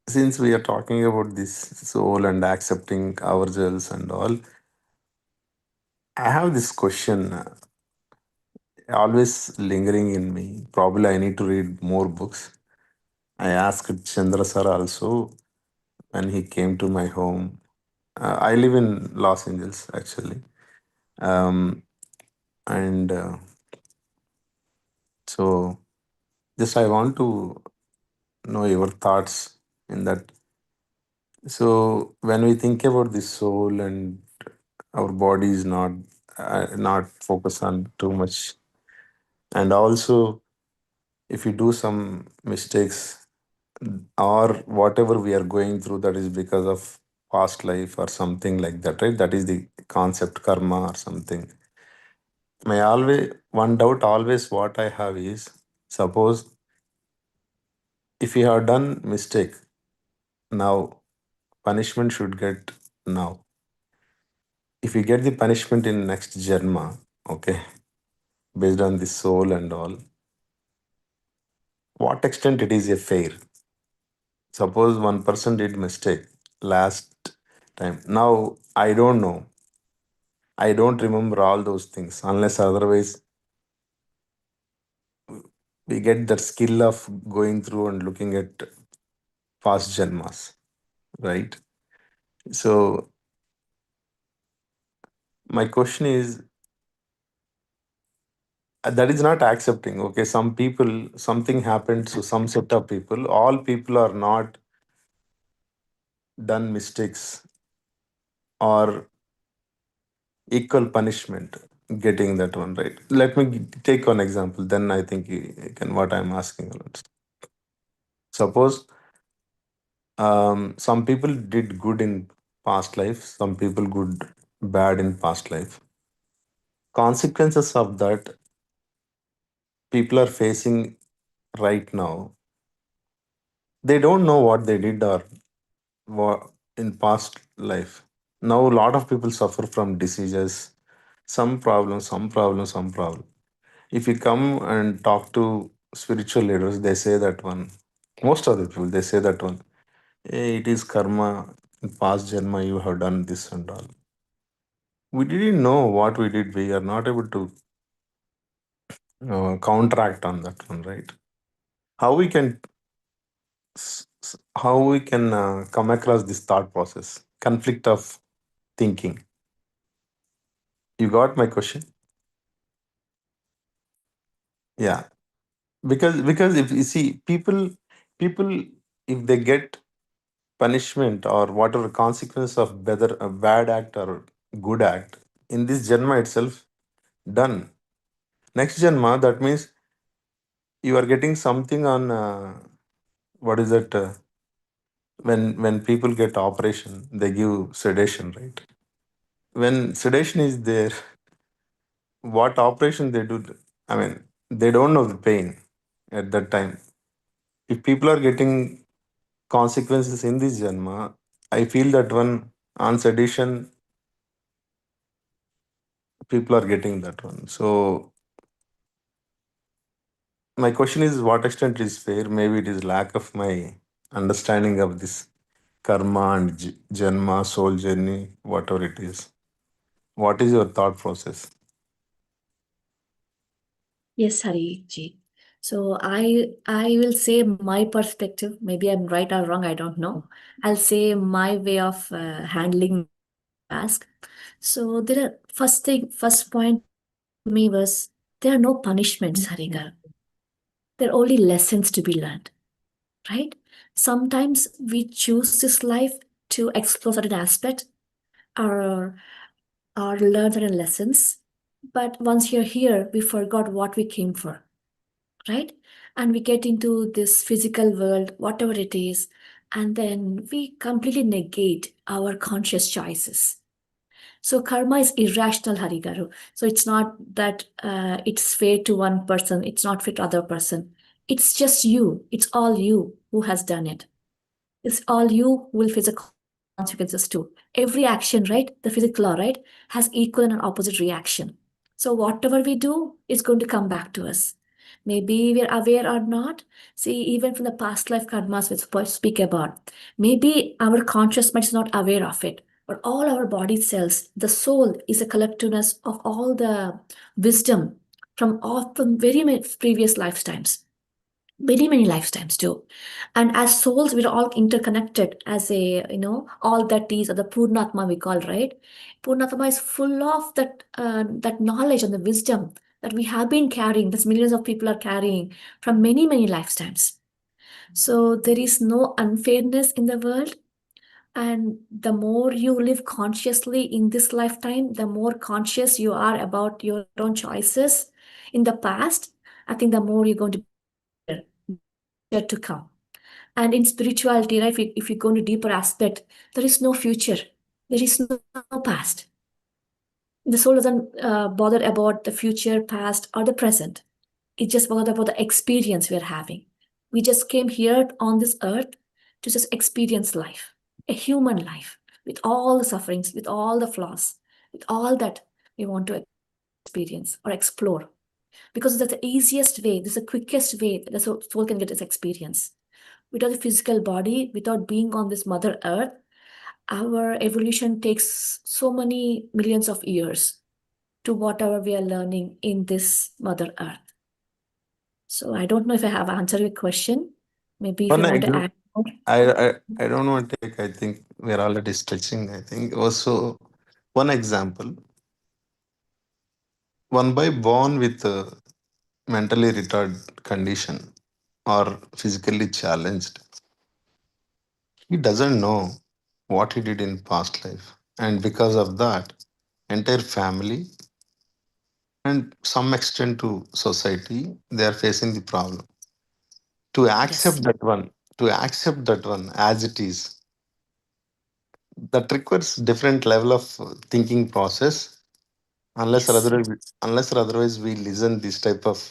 since we are talking about this soul and accepting ourselves and all, I have this question always lingering in me. Probably I need to read more books. I asked Chandra sir also when he came to my home. I live in Los Angeles actually. Um, and so just I want to know your thoughts in that. So when we think about the soul and our body is not focused on too much, and also if you do some mistakes or whatever we are going through, that is because of past life or something like that, right? That is the concept karma or something. My always one doubt always what I have is, suppose if you have done mistake now, punishment should get now. If you get the punishment in next janma, okay, based on the soul and all, what extent it is a fair? Suppose one person did mistake last time. Now I don't know. I don't remember all those things unless otherwise we get that skill of going through and looking at past janmas, right? So my question is that is not accepting. Okay, some people, something happened to some set of people. All people are not done mistakes or equal punishment getting that one, right? Let me take one example, then I think you can what I'm asking about. Suppose some people did good in past life, some people good bad in past life. Consequences of that people are facing right now, they don't know what they did or in past life. Now a lot of people suffer from diseases, some problem, some problem, some problem. If you come and talk to spiritual leaders, they say that one. Most of the people they say that one. Hey, it is karma. In past janma, you have done this and all. We didn't know what we did. We are not able to counteract on that one, right? How we can how we can come across this thought process, conflict of thinking. You got my question? Yeah, because if you see people if they get punishment or whatever consequence of whether a bad act or good act in this janma itself done. Next janma, that means you are getting something on what is it? When people get operation, they give sedation, right? When sedation is there, what operation they do? I mean, they don't know the pain at that time. If people are getting consequences in this janma, I feel that one on sedation, people are getting that one. So my question is, what extent is fair? Maybe it is lack of my understanding of this karma and janma, soul journey, whatever it is. What is your thought process? Yes, Hari ji. So I will say my perspective. Maybe I'm right or wrong. I don't know. I'll say my way of handling task. So there are first point to me was there are no punishments, Harigar. There are only lessons to be learned, right? Sometimes we choose this life to explore certain aspect or learn certain lessons. But once you're here, we forgot what we came for, right? And we get into this physical world, whatever it is, and then we completely negate our conscious choices. So karma is irrational, Harigaru. So it's not that it's fair to one person, it's not fair to other person. It's just you. It's all you who has done it. It's all you who will face the consequences too. Every action, right? The physical law, right, has equal and opposite reaction. So whatever we do is going to come back to us. Maybe we're aware or not. See, even from the past life karmas we speak about, maybe our conscious mind is not aware of it. But all our body cells, the soul is a collectiveness of all the wisdom from very many previous lifetimes, many lifetimes too. And as souls, we're all interconnected as a, all that is, or the Purnatma we call, right? Purnatma is full of that knowledge and the wisdom that we have been carrying, that millions of people are carrying from many lifetimes. So there is no unfairness in the world. And the more you live consciously in this lifetime, the more conscious you are about your own choices in the past, I think the more you're going to be to come. And in spirituality, right, if you go into deeper aspect, there is no future, there is no past. The soul doesn't bother about the future, past, or the present. It just bothered about the experience we're having. We just came here on this earth to just experience life, a human life, with all the sufferings, with all the flaws, with all that we want to experience or explore. Because that's the easiest way, this is the quickest way that the soul can get its experience. Without the physical body, without being on this Mother Earth, our evolution takes so many millions of years to whatever we are learning in this Mother Earth. So I don't know if I have answered your question. Maybe if One you want to example, add more. I don't want to take. I think we're already stretching. I think also one example. One boy born with a mentally retarded condition or physically challenged, he doesn't know what he did in past life, and because of that, entire family and some extent to society, they are facing the problem. To Yes, accept that one, to accept that one as it is, that requires different level of thinking process. Unless or yes, otherwise, unless or otherwise, we listen this type of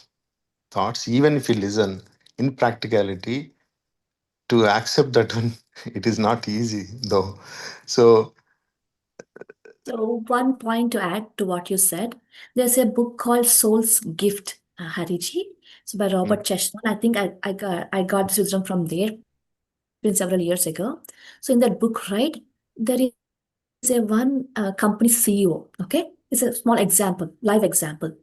thoughts, even if we listen, in practicality, to accept that one, it is not easy though. So, So, one point to add to what you said, there's a book called Soul's Gift, Hariji. So by mm, Robert Chestnut. I think I got this wisdom from there. It's been several years ago. So in that book, right, there is a one company CEO. Okay, it's a small example, live example.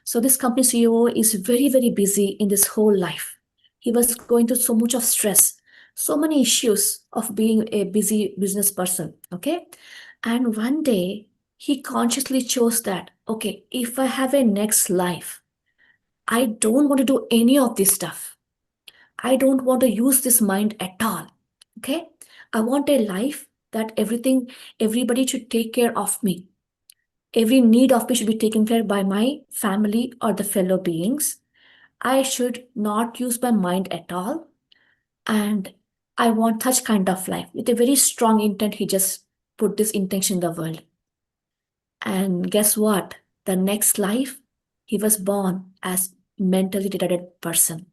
So this company CEO is very, very busy in this whole life. He was going through so much of stress, so many issues of being a busy business person. Okay. And one day he consciously chose that, okay, if I have a next life, I don't want to do any of this stuff. I don't want to use this mind at all. Okay. I want a life that everybody should take care of me. Every need of me should be taken care by my family or the fellow beings. I should not use my mind at all. And I want such kind of life. With a very strong intent, he just put this intention in the world. And guess what? The next life, he was born as mentally retarded person.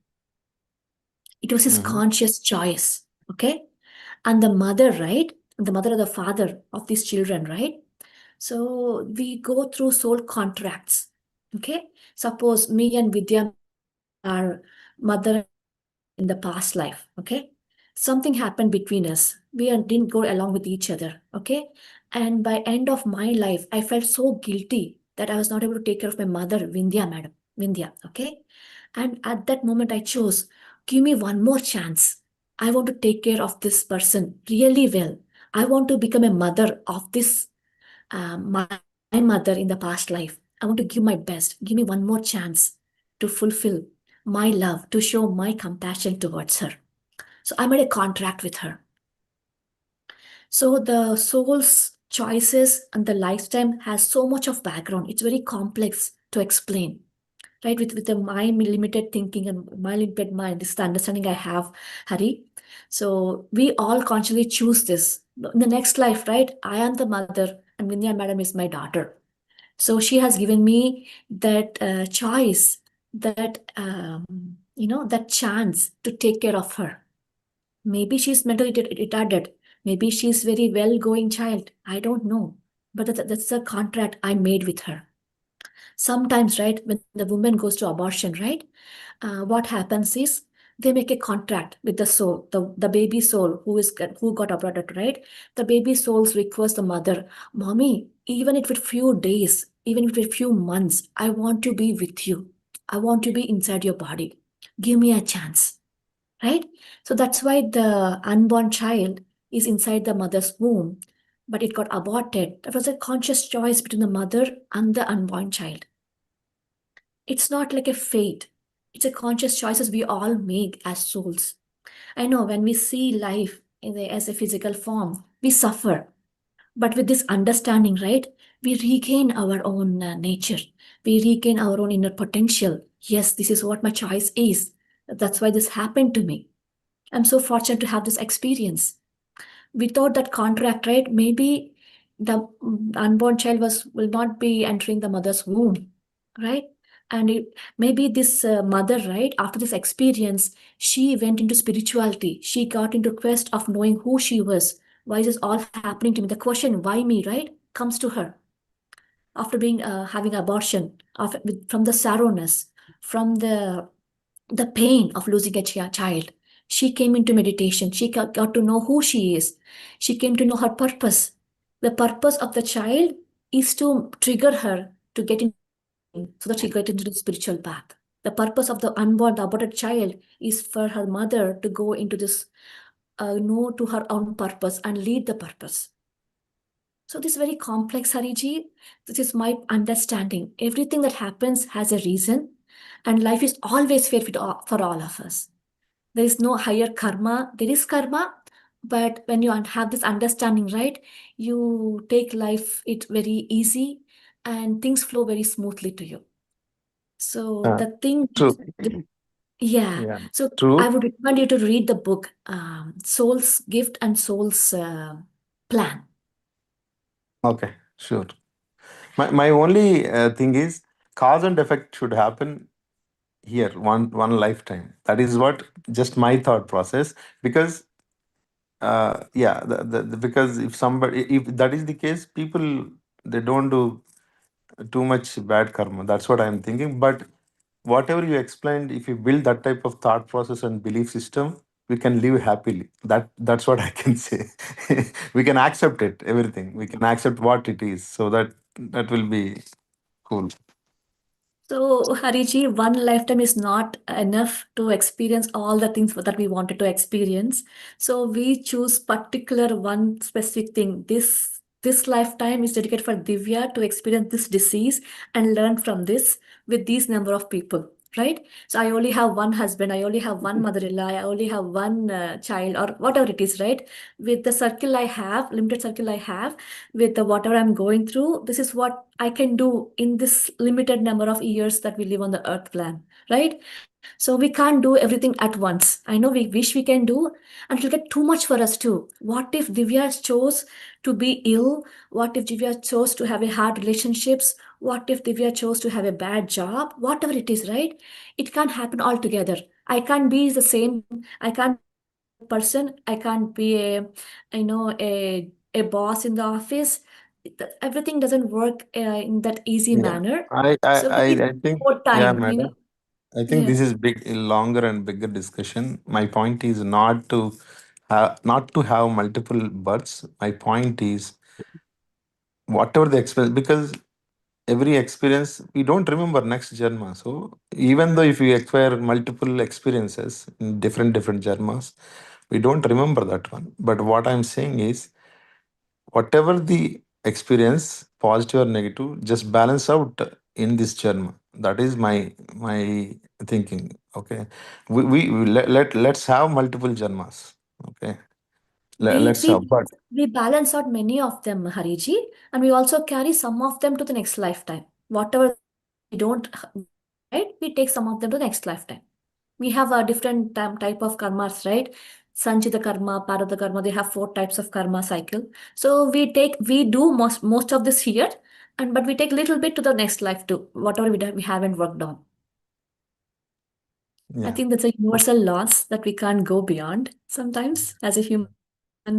It was his mhm, conscious choice. Okay. And the mother, right? The mother or the father of these children, right? So we go through soul contracts. Okay. Suppose me and Vidya are mother in the past life. Okay. Something happened between us. Didn't go along with each other. Okay. And by end of my life, I felt so guilty that I was not able to take care of my mother, Vindhya, madam. Vindhya. Okay. And at that moment, I chose, give me one more chance. I want to take care of this person really well. I want to become a mother of this my mother in the past life. I want to give my best. Give me one more chance to fulfill my love, to show my compassion towards her. So I made a contract with her. So the soul's choices and the lifetime has so much of background. It's very complex to explain, right? With the my limited thinking and my limited mind, this is the understanding I have, Hari. So we all consciously choose this. In the next life, right? I am the mother and Vindhya madam is my daughter. So she has given me that choice, that that chance to take care of her. Maybe she's mentally retarded. Maybe she's very well-going child. I don't know, but that's the contract I made with her. Sometimes, right, when the woman goes to abortion, right, what happens is they make a contract with the soul, the baby soul who got aborted, right? The baby souls request the mother, mommy, even if it few days, even if it few months, I want to be with you. I want to be inside your body. Give me a chance, right? So that's why the unborn child is inside the mother's womb, but it got aborted. That was a conscious choice between the mother and the unborn child. It's not like a fate. It's a conscious choices we all make as souls. I know when we see life as a physical form, we suffer. But with this understanding, right, we regain our own nature. We regain our own inner potential. Yes, this is what my choice is. That's why this happened to me. I'm so fortunate to have this experience. Without that contract, right, maybe the unborn child will not be entering the mother's womb, right? And maybe this mother, right, after this experience, she went into spirituality. She got into quest of knowing who she was. Why is this all happening to me? The question, why me, right, comes to her after being having abortion, from the sorrowness, from the pain of losing a child. She came into meditation. She got to know who she is. She came to know her purpose. The purpose of the child is to trigger her to get into so that she get into the spiritual path. The purpose of the unborn, the aborted child is for her mother to go into this, know to her own purpose and lead the purpose. So this is very complex, Hariji. This is my understanding. Everything that happens has a reason, and life is always fair for all of us. There is no higher karma. There is karma, but when you have this understanding, right, you take life it very easy, and things flow very smoothly to you. So uh, the thing, true. yeah. Yeah, So I true. would recommend you to read the book, Soul's Gift and Soul's Plan. Okay, sure. My only thing is cause and effect should happen here, one lifetime. That is what just my thought process. Because yeah, because if somebody, if that is the case, people, they don't do too much bad karma. That's what I'm thinking. But whatever you explained, if you build that type of thought process and belief system, we can live happily. That's what I can say. We can accept it, everything. We can accept what it is. So that will be cool. So, Hariji, one lifetime is not enough to experience all the things that we wanted to experience. So we choose particular one specific thing. This lifetime is dedicated for Divya to experience this disease and learn from this with these number of people, right? So I only have one husband, I only have one mother-in-law, I only have one child, or whatever it is, right? With the circle I have, limited circle I have, with the whatever I'm going through, this is what I can do in this limited number of years that we live on the earth plan, right? So we can't do everything at once. I know we wish we can do, and it'll get too much for us too. What if Divya chose to be ill? What if Divya chose to have a hard relationships? What if Divya chose to have a bad job? Whatever it is, right? It can't happen all together. I can't be the same. I can't person. I can't be a boss in the office. Everything doesn't work in that easy Yeah. manner. I I So we need I think, more yeah, time, madam. I think Yeah. this is big, longer and bigger discussion. My point is not to have multiple births. My point is whatever the experience, because every experience we don't remember next janma. So even though if we acquire multiple experiences in different janmas, we don't remember that one. But what I'm saying is, whatever the experience, positive or negative, just balance out in this janma. That is my thinking. Okay, we let's have multiple janmas. Okay, We let's we have. But we balance out many of them, Hariji, and we also carry some of them to the next lifetime. Whatever we don't, right? We take some of them to the next lifetime. We have a different type of karmas, right? Sanchita karma, Parada karma, they have 4 types of karma cycle. So we do most of this here, and but we take little bit to the next life too, whatever we haven't worked on. I yeah, think that's a universal loss that we can't go beyond sometimes as a human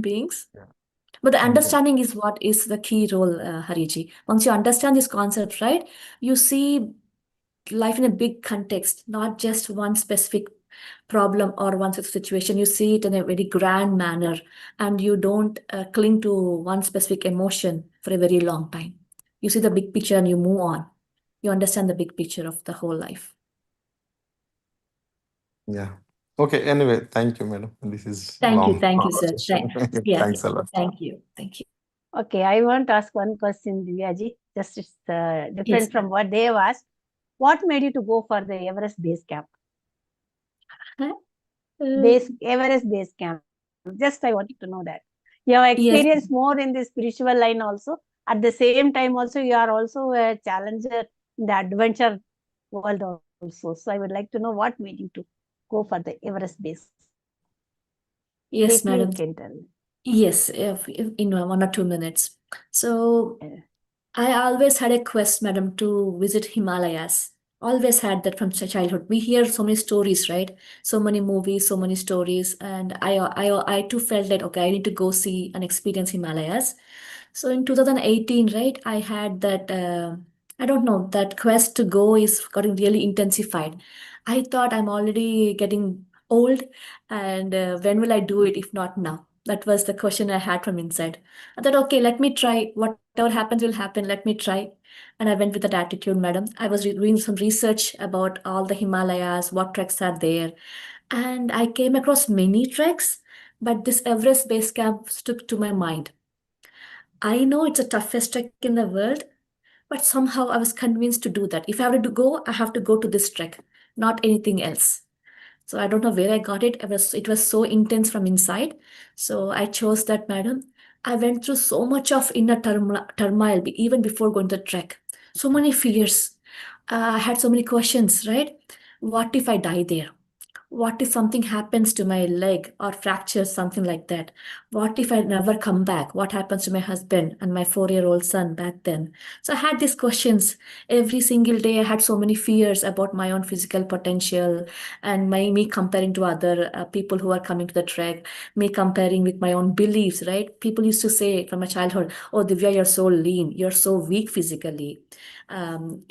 beings. yeah, But the yeah, understanding is what is the key role, Hariji. Once you understand this concept, right, you see life in a big context, not just one specific problem or one specific situation. You see it in a very grand manner, and you don't cling to one specific emotion for a very long time. You see the big picture and you move on. You understand the big picture of the whole life. yeah. Okay. Anyway, thank you, madam. This is Thank you, long thank you, sir. conversation. Yeah, Thanks a lot. thank you, thank you. Okay, I want to ask one question, Divyaji. Just it's Yes, different from what they have asked. What made you to go for the Everest base camp? ma'am. Uh, Everest base camp. Just I wanted to know that. You have yes, experienced more in the spiritual line also. At the same time, also you are also a challenger in the adventure world also. So I would like to know what made you to go for the Everest base camp. yes, Briefly, madam. you can tell. Yes, if in 1 or 2 minutes. So Uh, I always had a quest, madam, to visit Himalayas. Always had that from childhood. We hear so many stories, right? So many movies, so many stories, and I too felt that okay, I need to go see and experience Himalayas. So in 2018, right, I had that. I don't know, that quest to go is getting really intensified. I thought I'm already getting old, and when will I do it if not now? That was the question I had from inside. I thought, okay, let me try. Whatever happens will happen. Let me try. And I went with that attitude, madam. I was doing some research about all the Himalayas, what treks are there. And I came across many treks, but this Everest base camp stuck to my mind. I know it's the toughest trek in the world, but somehow I was convinced to do that. If I have to go, I have to go to this trek, not anything else. So I don't know where I got it. It was so intense from inside. So I chose that, madam. I went through so much of inner turmoil even before going to the trek. So many fears. I had so many questions, right? What if I die there? What if something happens to my leg or fractures, something like that? What if I never come back? What happens to my husband and my 4-year-old son back then? So I had these questions every single day. I had so many fears about my own physical potential and me comparing to other people who are coming to the trek, me comparing with my own beliefs, right? People used to say from my childhood, "Oh, Divya, you're so lean, you're so weak physically.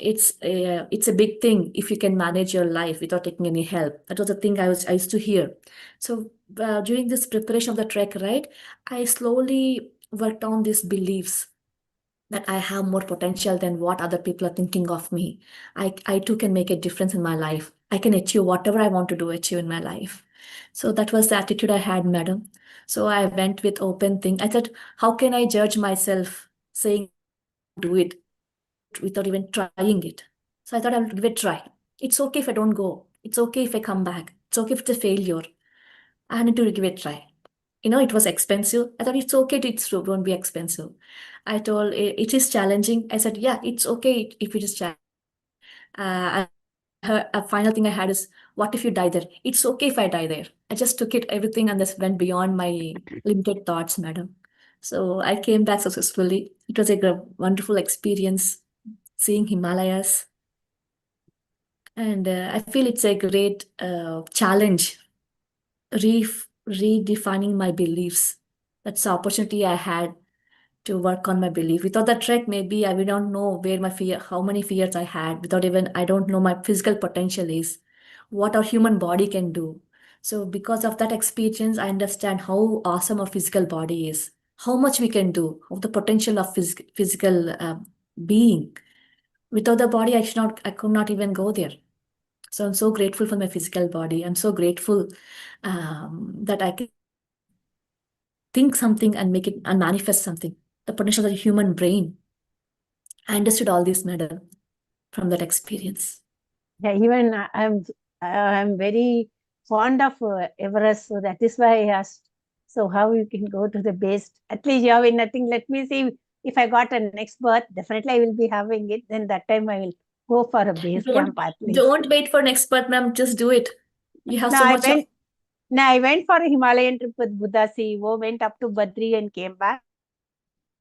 It's a big thing if you can manage your life without taking any help." That was the thing I used to hear. So during this preparation of the trek, right, I slowly worked on these beliefs that I have more potential than what other people are thinking of me. I too can make a difference in my life. I can achieve whatever I want to do, achieve in my life. So that was the attitude I had, madam. So I went with open thing. I said, how can I judge myself saying do it without even trying it? So I thought I would give it a try. It's okay if I don't go. It's okay if I come back. It's okay if it's a failure. I need to give it a try. It was expensive. I thought it's okay to it won't be expensive. I told it is challenging. I said, yeah, it's okay if it is challenging. A final thing I had is, what if you die there? It's okay if I die there. I just took it everything and this went beyond my limited thoughts, madam. So I came back successfully. It was a wonderful experience seeing Himalayas, and I feel it's a great challenge redefining my beliefs. That's the opportunity I had to work on my belief. Without the trek, maybe I would not know where my fear, how many fears I had. Without even, I don't know my physical potential is, what our human body can do. So because of that experience, I understand how awesome our physical body is, how much we can do, of the potential of physical being. Without the body, I could not even go there. So I'm so grateful for my physical body. I'm so grateful that I can think something and make it and manifest something. The potential of the human brain. I understood all this, madam, from that experience. Yeah, even I'm very fond of Everest, so that is why I asked. So how you can go to the base? At least you have nothing. Let me see if I got a next birth. Definitely, I will be having it. Then that time I will go for a base camp at least. Don't wait for next birth, ma'am. Just do it. You have No, so much. I went for a Himalayan trip with Buddha CEO. Went up to Badri and came back.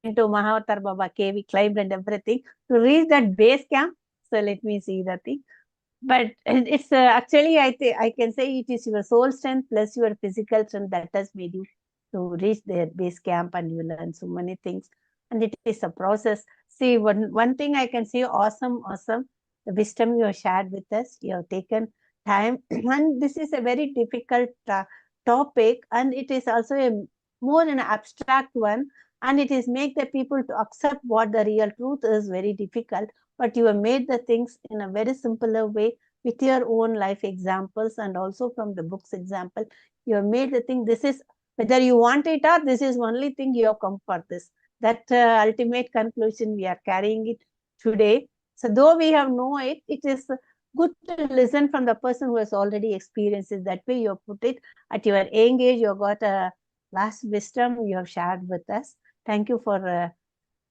Into Mahavatar Baba cave. We climbed and everything to reach that base camp. So let me see the thing. But it's actually, I can say it is your soul strength plus your physical strength that has made you to reach their base camp, and you learn so many things. And it is a process. See, one thing I can say, awesome. The wisdom you have shared with us, you have taken time. And this is a very difficult topic, and it is also more an abstract one. And it is make the people to accept what the real truth is very difficult. But you have made the things in a very simpler way with your own life examples, and also from the book's example. You have made the thing, this is whether you want it or this is only thing you have come for this. That ultimate conclusion we are carrying it today. So though we have know it, it is good to listen from the person who has already experienced it. That way you have put it at your young age. You have got a vast wisdom you have shared with us. Thank you for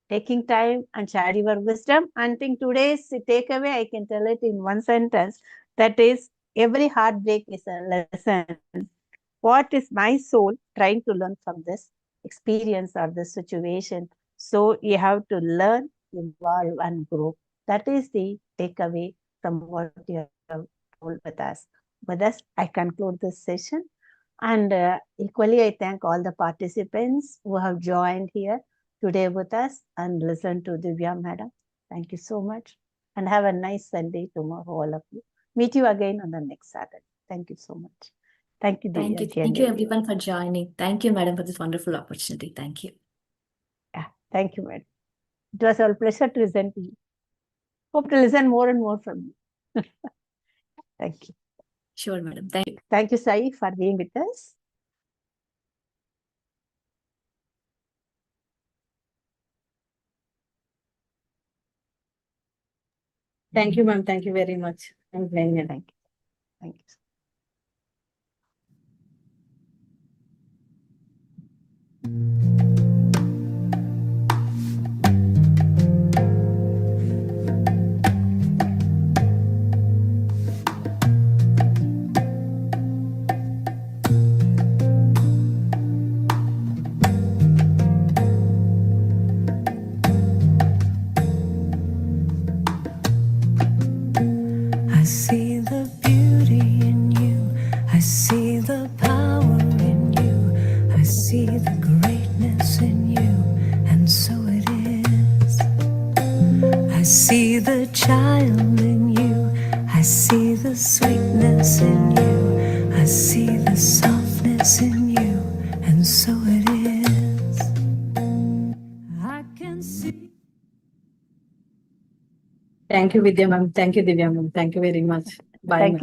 taking time and share your wisdom. And I think today's takeaway, I can tell it in one sentence, that is, every heartbreak is a lesson. What is my soul trying to learn from this experience or this situation? So you have to learn, evolve, and grow. That is the takeaway from what you have told with us. With us, I conclude this session. And equally, I thank all the participants who have joined here today with us and listened to Divya Madam. Thank you so much. And have a nice Sunday tomorrow, all of you. Meet you again on the next Saturday. Thank you so much. Thank you, Divya. Thank you everyone for joining. Thank you, madam, for this wonderful opportunity. Thank you. Yeah, thank you, madam. It was a pleasure to listen to you. Hope to listen more and more from you. Thank you. Sure, madam. Thank you. Thank you, Sai, for being with us. Thank you, ma'am. Thank you very much. I'm playing it. Thank you. Thank you. I see the power in you. I see the greatness in you. And so it is. I see the child in you. I see the sweetness in you. I see the softness in you. And so it is. I can see. Thank you, Vidya ma'am. Thank you, Divya ma'am. Thank you very much. Bye, Thank ma'am. you.